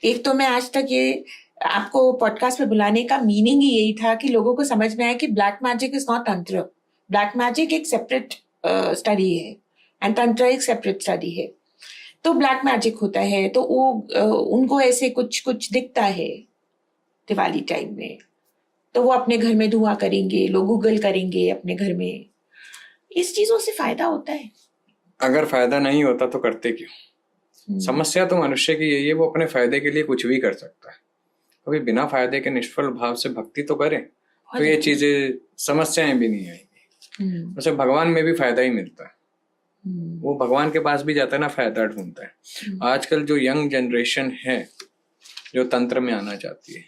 एक तो मैं आज तक ये आपको पॉडकास्ट पे बुलाने का मीनिंग ही यही था कि लोगों को समझ में आए कि ब्लैक मैजिक इज नॉट तंत्र। ब्लैक मैजिक एक सेपरेट स्टडी है एंड तंत्र एक सेपरेट स्टडी है। तो ब्लैक मैजिक होता है तो वो उनको ऐसे कुछ कुछ दिखता है दिवाली टाइम में, तो वो अपने घर में धुआं करेंगे, लोग गूगल करेंगे अपने घर में। इस चीजों से फायदा होता है? अगर फायदा नहीं होता तो करते क्यों? समस्या तो मनुष्य की यही है, वो अपने फायदे के लिए कुछ भी कर सकता है। कभी बिना फायदे के निष्फल भाव से भक्ति तो करे तो ये चीजें समस्याएं भी नहीं आएंगी। वैसे भगवान में भी फायदा ही मिलता है। वो भगवान के पास भी जाता है ना, फायदा ढूंढता है। आजकल जो यंग जनरेशन है जो तंत्र में आना चाहती है,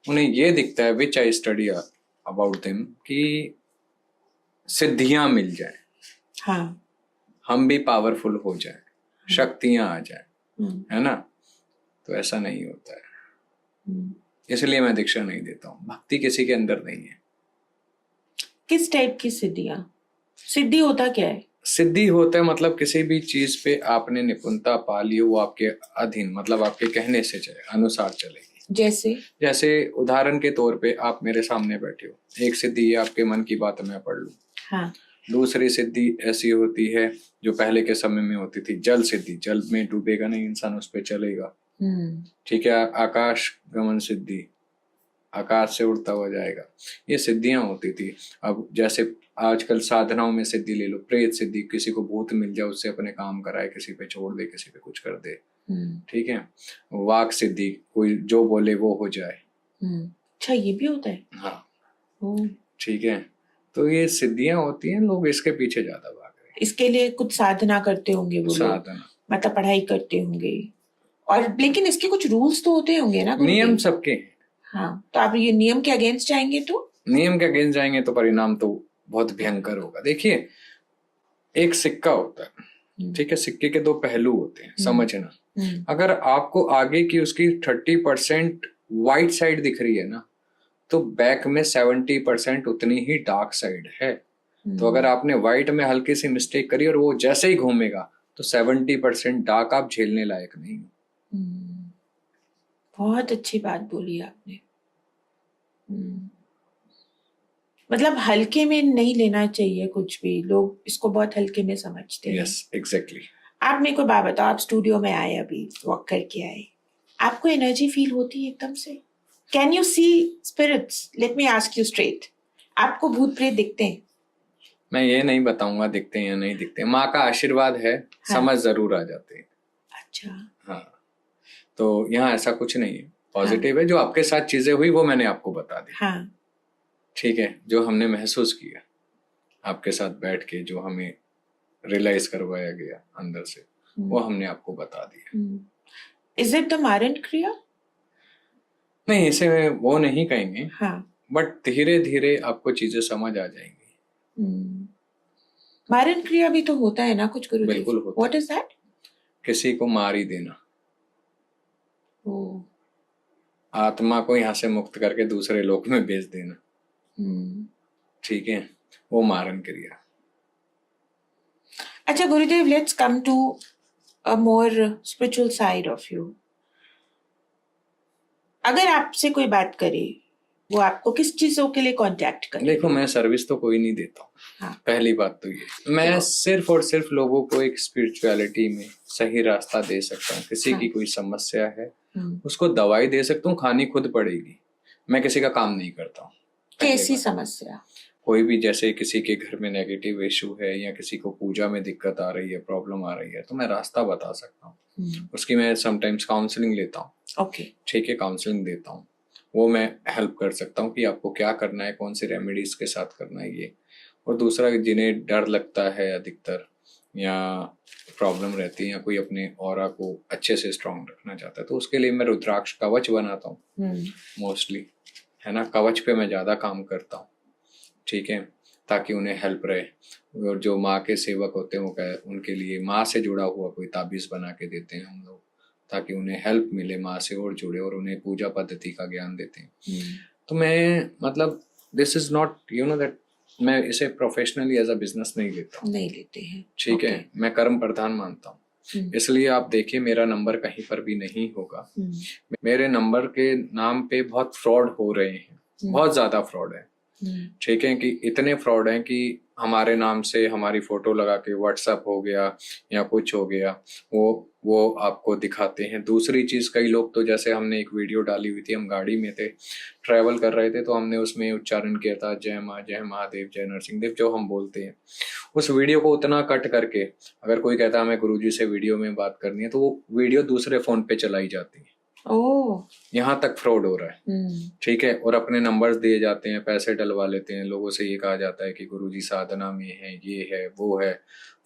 उन्हें ये दिखता है, विच आई स्टडी अबाउट देम, कि सिद्धियां मिल जाए, हाँ, हम भी पावरफुल हो जाए, शक्तियां आ जाए, है ना। तो ऐसा नहीं होता है, इसलिए मैं दीक्षा नहीं देता हूँ। भक्ति किसी के अंदर नहीं है। किस टाइप की सिद्धियां? सिद्धि होता क्या है? सिद्धि होता है मतलब किसी भी चीज पे आपने निपुणता पा ली, वो आपके अधीन, मतलब आपके कहने से अनुसार चलेगी। जैसे उदाहरण के तौर पे आप मेरे सामने बैठे हो, एक सिद्धि ये आपके मन की बात मैं पढ़ लूं। हाँ। दूसरी सिद्धि ऐसी होती है जो पहले के समय में होती थी, जल सिद्धि, जल में डूबेगा नहीं इंसान, उस पे चलेगा। ठीक है। आकाश गमन सिद्धि, आकाश से उड़ता हुआ जाएगा। ये सिद्धियां होती थी। अब जैसे आजकल साधनाओं में सिद्धि ले लो, प्रेत सिद्धि, किसी को भूत मिल जाए उससे अपने काम कराए, किसी पे छोड़ दे, किसी पे कुछ कर दे, ठीक है। वाक सिद्धि, कोई जो बोले वो हो जाए। अच्छा, ये भी होता है? हाँ, ठीक है। तो ये सिद्धियां होती हैं, लोग इसके पीछे ज्यादा भाग रहे हैं। इसके लिए कुछ साधना करते होंगे वो लोग, साधना मतलब पढ़ाई करते होंगे, और लेकिन इसके कुछ रूल्स तो होते होंगे ना गुरुदेव? नियम सबके हैं। हाँ, तो आप ये नियम के अगेंस्ट जाएंगे तो? नियम के अगेंस्ट जाएंगे तो परिणाम तो बहुत भयंकर होगा। देखिए, एक सिक्का होता है, ठीक है, सिक्के के दो पहलू होते हैं, समझना। अगर आपको आगे की उसकी 30% वाइट साइड दिख रही है ना, तो बैक में 70% उतनी ही डार्क साइड है। तो अगर आपने व्हाइट में हल्की सी मिस्टेक करी और वो जैसे ही घूमेगा तो 70% डार्क आप झेलने लायक नहीं हो। बहुत अच्छी बात बोली आपने। मतलब हल्के में नहीं लेना चाहिए कुछ भी, लोग इसको बहुत हल्के में समझते हैं। Yes, exactly. आप मेरे को बात बताओ, आप स्टूडियो में आए, अभी वॉक करके आए, आपको एनर्जी फील होती है एकदम से? Can you see spirits? Let me ask you straight, आपको भूत प्रेत दिखते हैं? मैं ये नहीं बताऊंगा दिखते हैं या नहीं दिखते हैं, माँ का आशीर्वाद है। हाँ। समझ जरूर आ जाते हैं। अच्छा। हाँ, तो यहाँ ऐसा कुछ नहीं है, पॉजिटिव है। जो आपके साथ चीजें हुई वो मैंने आपको बता दी। हाँ, ठीक है। जो हमने महसूस किया आपके साथ बैठ के, जो हमें रियलाइज करवाया गया अंदर से, वो हमने आपको बता दिया। इज इट द मारण क्रिया? नहीं, इसे वो नहीं कहेंगे। हाँ, बट धीरे धीरे आपको चीजें समझ आ जाएंगी। मारण क्रिया भी तो होता है ना कुछ गुरुदेव? बिल्कुल होता है। What is that? किसी को मार ही देना, ओ, आत्मा को यहाँ से मुक्त करके दूसरे लोक में भेज देना, ठीक है, वो मारण क्रिया। अच्छा Gurudev, let's come to a more spiritual side of you. अगर आपसे कोई बात करे, वो आपको किस चीजों के लिए कांटेक्ट करे? देखो, मैं सर्विस तो कोई नहीं देता हूँ। हाँ। पहली बात तो ये, मैं सिर्फ और सिर्फ लोगों को एक स्पिरिचुअलिटी में सही रास्ता दे सकता हूँ। किसी की कोई समस्या है, उसको दवाई दे सकता हूँ, खानी खुद पड़ेगी। मैं किसी का काम नहीं करता हूँ। कैसी समस्या? कोई भी, जैसे किसी के घर में नेगेटिव इशू है या किसी को पूजा में दिक्कत आ रही है, प्रॉब्लम आ रही है, तो मैं रास्ता बता सकता हूँ। उसकी मैं समटाइम्स काउंसलिंग लेता हूँ। ओके, ठीक है, काउंसलिंग देता हूँ। वो मैं हेल्प कर सकता हूँ कि आपको क्या करना है, कौन सी रेमेडीज के साथ करना है ये। और दूसरा, जिन्हें डर लगता है अधिकतर, या प्रॉब्लम रहती है, या कोई अपने ऑरा को अच्छे से स्ट्रांग रखना चाहता है, तो उसके लिए मैं रुद्राक्ष कवच बनाता हूँ मोस्टली, है ना। कवच पे मैं ज़्यादा काम करता हूँ, ठीक है, ताकि उन्हें हेल्प रहे। और जो माँ के सेवक होते हैं, वो उनके लिए माँ से जुड़ा हुआ कोई ताबीज़ बना के देते हैं हम लोग, ताकि उन्हें हेल्प मिले, माँ से और जुड़े, और उन्हें पूजा पद्धति का ज्ञान देते हैं। तो मैं, मतलब, this is not, you know that, मैं इसे प्रोफेशनली एज अ बिजनेस नहीं लेता हूँ। नहीं लेते हैं, ठीक है, मैं कर्म प्रधान मानता हूँ। इसलिए आप देखिए, मेरा नंबर कहीं पर भी नहीं होगा। मेरे नंबर के नाम पे बहुत फ्रॉड हो रहे हैं, बहुत ज्यादा फ्रॉड है। ठीक है, कि इतने फ्रॉड हैं कि हमारे नाम से हमारी फोटो लगा के व्हाट्सएप हो गया या कुछ हो गया, वो आपको दिखाते हैं। दूसरी चीज, कई लोग तो, जैसे हमने एक वीडियो डाली हुई थी, हम गाड़ी में थे, ट्रैवल कर रहे थे, तो हमने उसमें उच्चारण किया था जय माँ, जय महादेव, जय नरसिंहदेव, जो हम बोलते हैं। उस वीडियो को उतना कट करके, अगर कोई कहता है हमें गुरुजी से वीडियो में बात करनी है, तो वो वीडियो दूसरे फोन पे चलाई जाती है। यहाँ तक फ्रॉड हो रहा है। ठीक है, और अपने नंबर्स दिए जाते हैं, पैसे डलवा लेते हैं लोगों से। ये कहा जाता है कि गुरुजी साधना में है, ये है, वो है,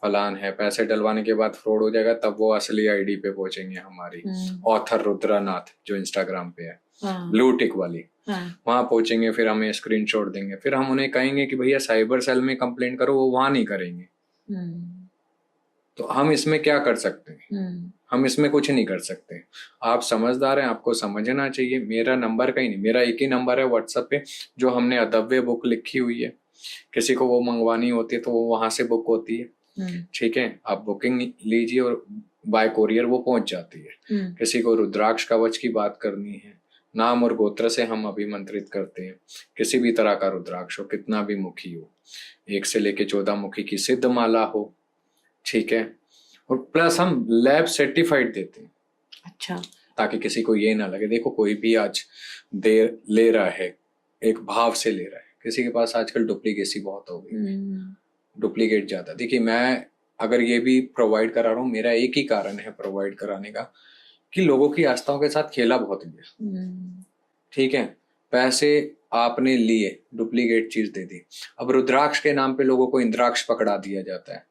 फलान है। पैसे डलवाने के बाद फ्रॉड हो जाएगा, तब वो असली आईडी पे पहुंचेंगे हमारी, ऑथर रुद्रानाथ जो इंस्टाग्राम पे है, ब्लू टिक वाली, वहां पहुंचेंगे, फिर हमें स्क्रीनशॉट देंगे, फिर हम उन्हें कहेंगे कि भैया साइबर सेल में कंप्लेंट करो, वो वहां नहीं करेंगे। तो हम इसमें क्या कर सकते हैं? हम इसमें कुछ नहीं कर सकते। आप समझदार हैं, आपको समझना चाहिए। मेरा नंबर कहीं नहीं, मेरा एक ही नंबर है व्हाट्सएप पे, जो हमने अदव्य बुक लिखी हुई है। किसी को वो मंगवानी होती है तो वो वहां से बुक होती है। ठीक है, आप बुकिंग लीजिए और बाय कोरियर वो पहुंच जाती है। किसी को रुद्राक्ष कवच की बात करनी है, नाम और गोत्र से हम अभिमंत्रित करते हैं। किसी भी तरह का रुद्राक्ष हो, कितना भी मुखी हो, 1 से लेके 14 मुखी की सिद्ध माला हो, ठीक है, और प्लस हम लैब सर्टिफाइड देते हैं। अच्छा, ताकि किसी को ये ना लगे। देखो कोई भी आज दे ले रहा है, एक भाव से ले रहा है, किसी के पास आजकल डुप्लीकेसी बहुत हो गई, डुप्लीकेट ज्यादा। देखिए मैं अगर ये भी प्रोवाइड करा रहा हूँ, मेरा एक ही कारण है प्रोवाइड कराने का, कि लोगों की आस्थाओं के साथ खेला बहुत गया। ठीक है, पैसे आपने लिए, डुप्लीकेट चीज दे दी। अब रुद्राक्ष के नाम पे लोगों को इंद्राक्ष पकड़ा दिया जाता है।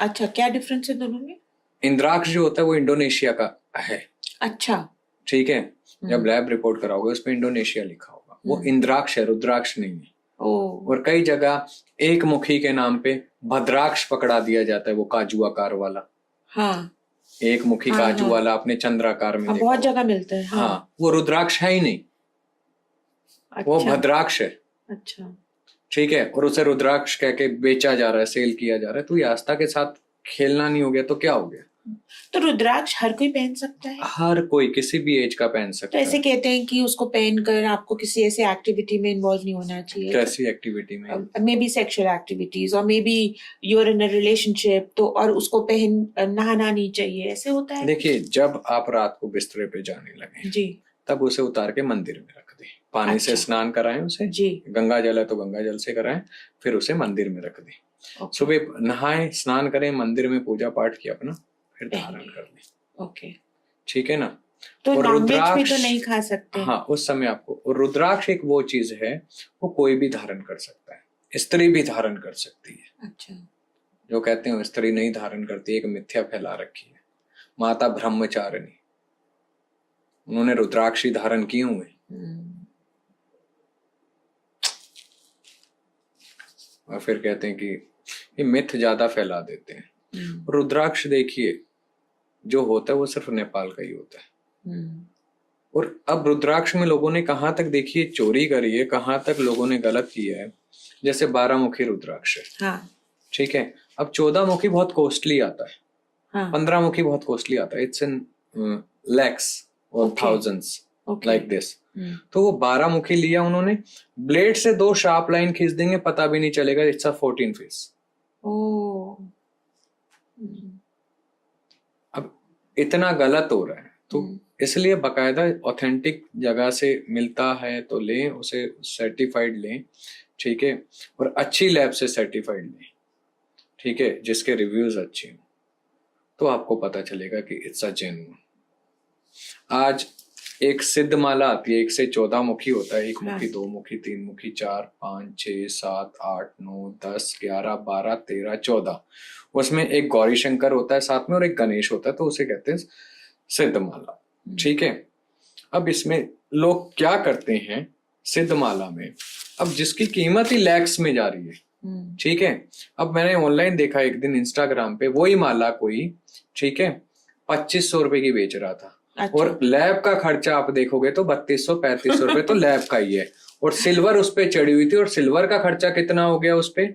अच्छा, क्या डिफरेंस है दोनों में? इंद्राक्ष जो होता है वो इंडोनेशिया का है। अच्छा, ठीक है, जब लैब रिपोर्ट कराओगे उस पर इंडोनेशिया लिखा होगा, वो इंद्राक्ष है, रुद्राक्ष नहीं है। और कई जगह एक मुखी के नाम पे भद्राक्ष पकड़ा दिया जाता है, वो काजू आकार वाला। हाँ, एक मुखी हाँ, काजू हाँ, वाला आपने चंद्राकार में देखा बहुत होगा। जगह मिलता है। हाँ, वो रुद्राक्ष है ही नहीं, वो अच्छा, भद्राक्ष है। अच्छा, ठीक है, और उसे रुद्राक्ष कह के बेचा जा रहा है, सेल किया जा रहा है। तो ये आस्था के साथ खेलना नहीं हो गया तो क्या हो गया? तो रुद्राक्ष हर कोई पहन सकता है? हर कोई किसी भी एज का पहन तो सकता ऐसे है। कहते हैं कि उसको पहनकर आपको किसी ऐसे एक्टिविटी में इन्वॉल्व नहीं होना चाहिए। कैसी एक्टिविटी में? मे बी सेक्सुअल एक्टिविटीज, और maybe you are in a relationship, तो और उसको पहन नहाना नहीं चाहिए, ऐसे होता है? देखिए, जब आप रात को बिस्तरे पे जाने लगे जी, तब उसे उतार के मंदिर में रख दें, पानी से अच्छा। स्नान कराएं उसे। जी, गंगा जल है तो गंगा जल से कराएं, फिर उसे मंदिर में रख दें। ओके, सुबह नहाएं, स्नान करें, मंदिर में पूजा पाठ किया अपना, फिर धारण पहनिए। कर लें। ओके। ठीक है ना? तो और नॉनवेज भी रुद्राक्ष, तो नहीं खा सकते? हाँ, उस समय आपको। और रुद्राक्ष एक वो चीज है, वो कोई भी धारण कर सकता है, स्त्री भी धारण कर सकती है। अच्छा, जो कहते हैं स्त्री नहीं धारण करती, एक मिथ्या फैला रखी है। माता ब्रह्मचारिणी, उन्होंने रुद्राक्षी धारण किए हुए। और फिर कहते हैं कि ये मिथ ज्यादा फैला देते हैं। रुद्राक्ष देखिए जो होता है वो सिर्फ नेपाल का ही होता है। और अब रुद्राक्ष में लोगों ने कहां तक देखिए चोरी करी है, कहां तक लोगों ने गलत किया है। जैसे 12 मुखी रुद्राक्ष है, हाँ, ठीक है, अब 14 मुखी बहुत कॉस्टली आता है, हाँ, 15 मुखी बहुत कॉस्टली आता है, इट्स इन लैक्स और थाउजेंड्स लाइक दिस। तो वो 12 मुखी लिया उन्होंने, ब्लेड से 2 शार्प लाइन खींच देंगे, पता भी नहीं चलेगा, इट्स अ 14 फेस। अब इतना गलत हो रहा है, तो इसलिए बकायदा ऑथेंटिक जगह से मिलता है तो लें, उसे सर्टिफाइड लें। ठीक है, और अच्छी लैब से सर्टिफाइड लें। ठीक है, जिसके रिव्यूज अच्छे हों, तो आपको पता चलेगा कि इट्स अ जेन्युइन। आज एक सिद्ध माला आती है, 1 से 14 मुखी होता है, 1 मुखी, 2 मुखी, 3 मुखी, 4, 5, 6, 7, 8, 9, 10, 11, 12, 13, 14। उसमें एक गौरी शंकर होता है साथ में और एक गणेश होता है, तो उसे कहते हैं सिद्ध माला। ठीक है, अब इसमें लोग क्या करते हैं सिद्ध माला में, अब जिसकी कीमत ही लैक्स में जा रही है। ठीक है, अब मैंने ऑनलाइन देखा एक दिन इंस्टाग्राम पे, वही माला कोई, ठीक है, 2500 रुपए की बेच रहा था। अच्छा। और लैब का खर्चा आप देखोगे तो 3200-3500 रुपए तो लैब का ही है। और सिल्वर उस पे चढ़ी हुई थी, और सिल्वर का खर्चा कितना हो गया उस पे?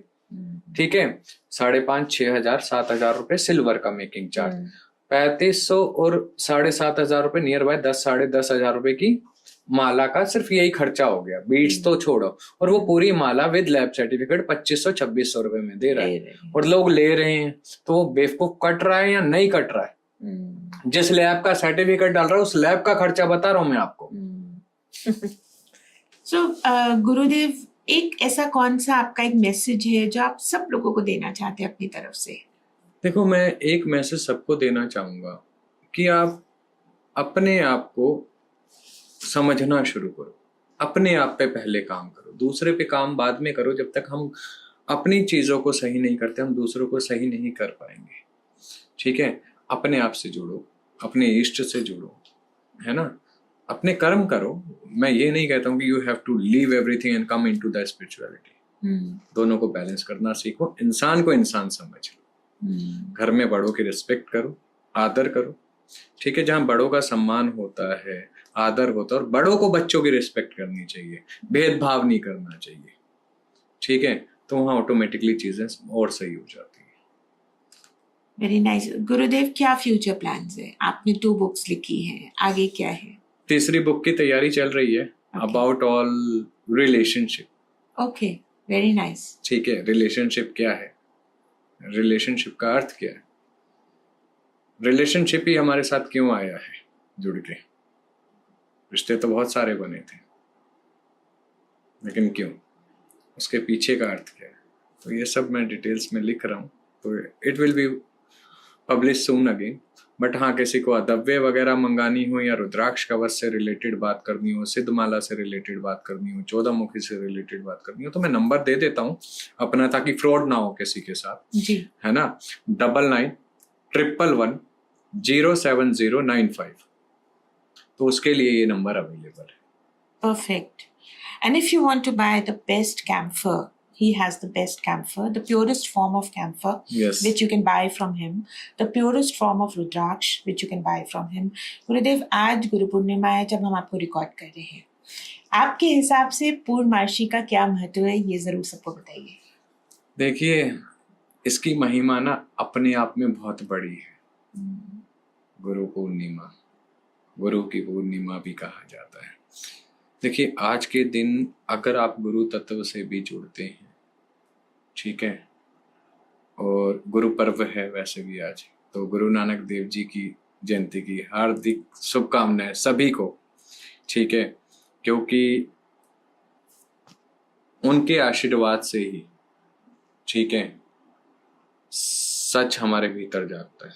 ठीक है, 5,500, 6,000, 7,000 रुपए सिल्वर का मेकिंग चार्ज, 3500 और 7,500 रुपए, नियर बाय 10,000-10,500 रुपए की माला का सिर्फ यही खर्चा हो गया। बीट्स तो छोड़ो, और वो पूरी माला विद लैब सर्टिफिकेट 2500-2600 रुपए में दे रहा है, और लोग ले रहे हैं। तो वो बेवकूफ कट रहा है या नहीं कट रहा है? जिस लैब का सर्टिफिकेट डाल रहा है उस लैब का खर्चा बता रहा हूं मैं आपको। सो गुरुदेव, एक ऐसा कौन सा आपका एक मैसेज है जो आप सब लोगों को देना चाहते हैं अपनी तरफ से? देखो, मैं एक मैसेज सबको देना चाहूंगा कि आप अपने आप को समझना शुरू करो, अपने आप पे पहले काम करो, दूसरे पे काम बाद में करो। जब तक हम अपनी चीजों को सही नहीं करते, हम दूसरों को सही नहीं कर पाएंगे। ठीक है, अपने आप से जुड़ो, अपने इष्ट से जुड़ो, है ना, अपने कर्म करो। मैं ये नहीं कहता हूँ कि you have to leave everything and come into the spirituality. दोनों को बैलेंस करना सीखो, इंसान को इंसान समझ लो, घर में बड़ों की रिस्पेक्ट करो, आदर करो। ठीक है, जहाँ बड़ों का सम्मान होता है, आदर होता है, और बड़ों को बच्चों की रिस्पेक्ट करनी चाहिए, भेदभाव नहीं करना चाहिए। ठीक है, तो वहाँ ऑटोमेटिकली चीजें और सही हो जाती है। Very nice. गुरुदेव, क्या फ्यूचर प्लान्स है? आपने 2 बुक्स लिखी हैं, आगे क्या है? 3री बुक की तैयारी चल रही है, about all relationship. Okay, very nice. ठीक है, रिलेशनशिप क्या है, रिलेशनशिप का अर्थ क्या है, रिलेशनशिप ही हमारे साथ क्यों आया है, जुड़ के। रिश्ते तो बहुत सारे बने थे, लेकिन क्यों, उसके पीछे का अर्थ क्या है, तो ये सब मैं डिटेल्स में लिख रहा हूँ। तो it will be publish soon again. But हाँ, किसी को अदव्य वगैरह मंगानी हो या रुद्राक्ष कवच से रिलेटेड बात करनी हो, सिद्धमाला से रिलेटेड बात करनी हो, 14 मुखी से रिलेटेड बात करनी हो, तो मैं नंबर दे देता हूँ अपना, ताकि फ्रॉड ना हो किसी के साथ जी, है ना। 9911107095। तो उसके लिए ये नंबर अवेलेबल है। Perfect. And if you want to buy the best camphor, he has the best camphor, the purest form of camphor, Yes. which you can buy from him, the purest form of Rudraksh, which you can buy from him. गुरुदेव, आज गुरु पूर्णिमा है जब हम आपको रिकॉर्ड कर रहे हैं, आपके हिसाब से पूर्णमासी का क्या महत्व है, ये जरूर सबको बताइए। देखिए, इसकी महिमा ना अपने आप में बहुत बड़ी है। गुरु पूर्णिमा, गुरु की पूर्णिमा भी कहा जाता है। देखिए, आज के दिन अगर आप गुरु तत्व से भी जुड़ते हैं, ठीक है, और गुरु पर्व है वैसे भी आज, तो गुरु नानक देव जी की जयंती की हार्दिक शुभकामनाएं सभी को, ठीक है, क्योंकि उनके आशीर्वाद से ही, ठीक है, सच हमारे भीतर जागता है,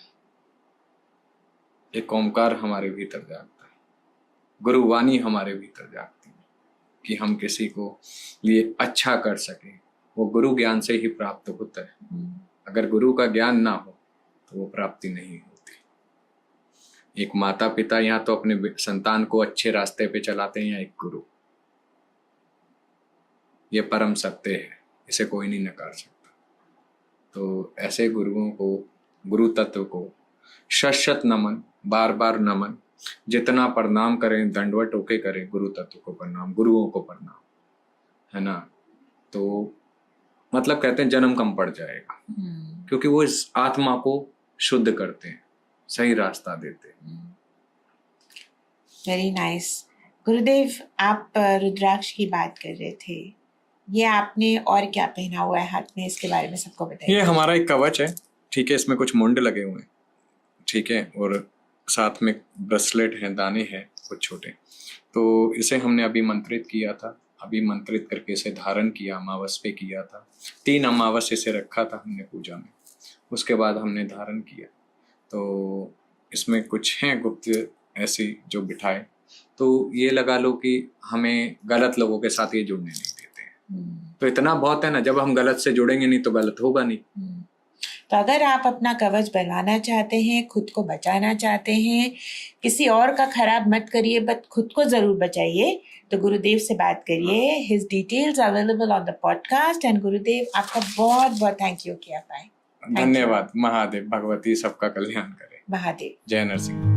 एक ओंकार हमारे भीतर जागता है, गुरुवाणी हमारे भीतर जागती है कि हम किसी को लिए अच्छा कर सके। वो गुरु ज्ञान से ही प्राप्त होता है। अगर गुरु का ज्ञान ना हो तो वो प्राप्ति नहीं होती। एक माता पिता या तो अपने संतान को अच्छे रास्ते पे चलाते हैं, या एक गुरु। ये परम सत्य है, इसे कोई नहीं नकार सकता। तो ऐसे गुरुओं को, गुरु तत्व को शत नमन, बार बार नमन, जितना प्रणाम करें, दंडवत होके करें, गुरु तत्व को प्रणाम, गुरुओं को प्रणाम, है ना। तो मतलब कहते हैं जन्म कम पड़ जाएगा, क्योंकि वो इस आत्मा को शुद्ध करते हैं, सही रास्ता देते हैं। Very nice. गुरुदेव, आप रुद्राक्ष की बात कर रहे थे, ये आपने और क्या पहना हुआ है हाथ में, इसके बारे में सबको बताइए। ये हमारा एक कवच है, ठीक है, इसमें कुछ मुंड लगे हुए हैं, ठीक है, और साथ में ब्रेसलेट हैं, दाने हैं कुछ छोटे। तो इसे हमने अभी मंत्रित किया था, अभी मंत्रित करके इसे धारण किया, अमावस पे किया था, 3 अमावस इसे रखा था हमने पूजा में, उसके बाद हमने धारण किया। तो इसमें कुछ हैं गुप्त ऐसी जो बिठाए, तो ये लगा लो कि हमें गलत लोगों के साथ ये जुड़ने नहीं देते हैं। तो इतना बहुत है ना, जब हम गलत से जुड़ेंगे नहीं तो गलत होगा नहीं। तो अगर आप अपना कवच बनवाना चाहते हैं, खुद को बचाना चाहते हैं, किसी और का खराब मत करिए, बट खुद को जरूर बचाइए, तो गुरुदेव से बात करिए। His details available on the podcast. And गुरुदेव, आपका बहुत बहुत थैंक यू कि आप आए। धन्यवाद। महादेव, भगवती सबका कल्याण करे। महादेव। जय नरसिंह।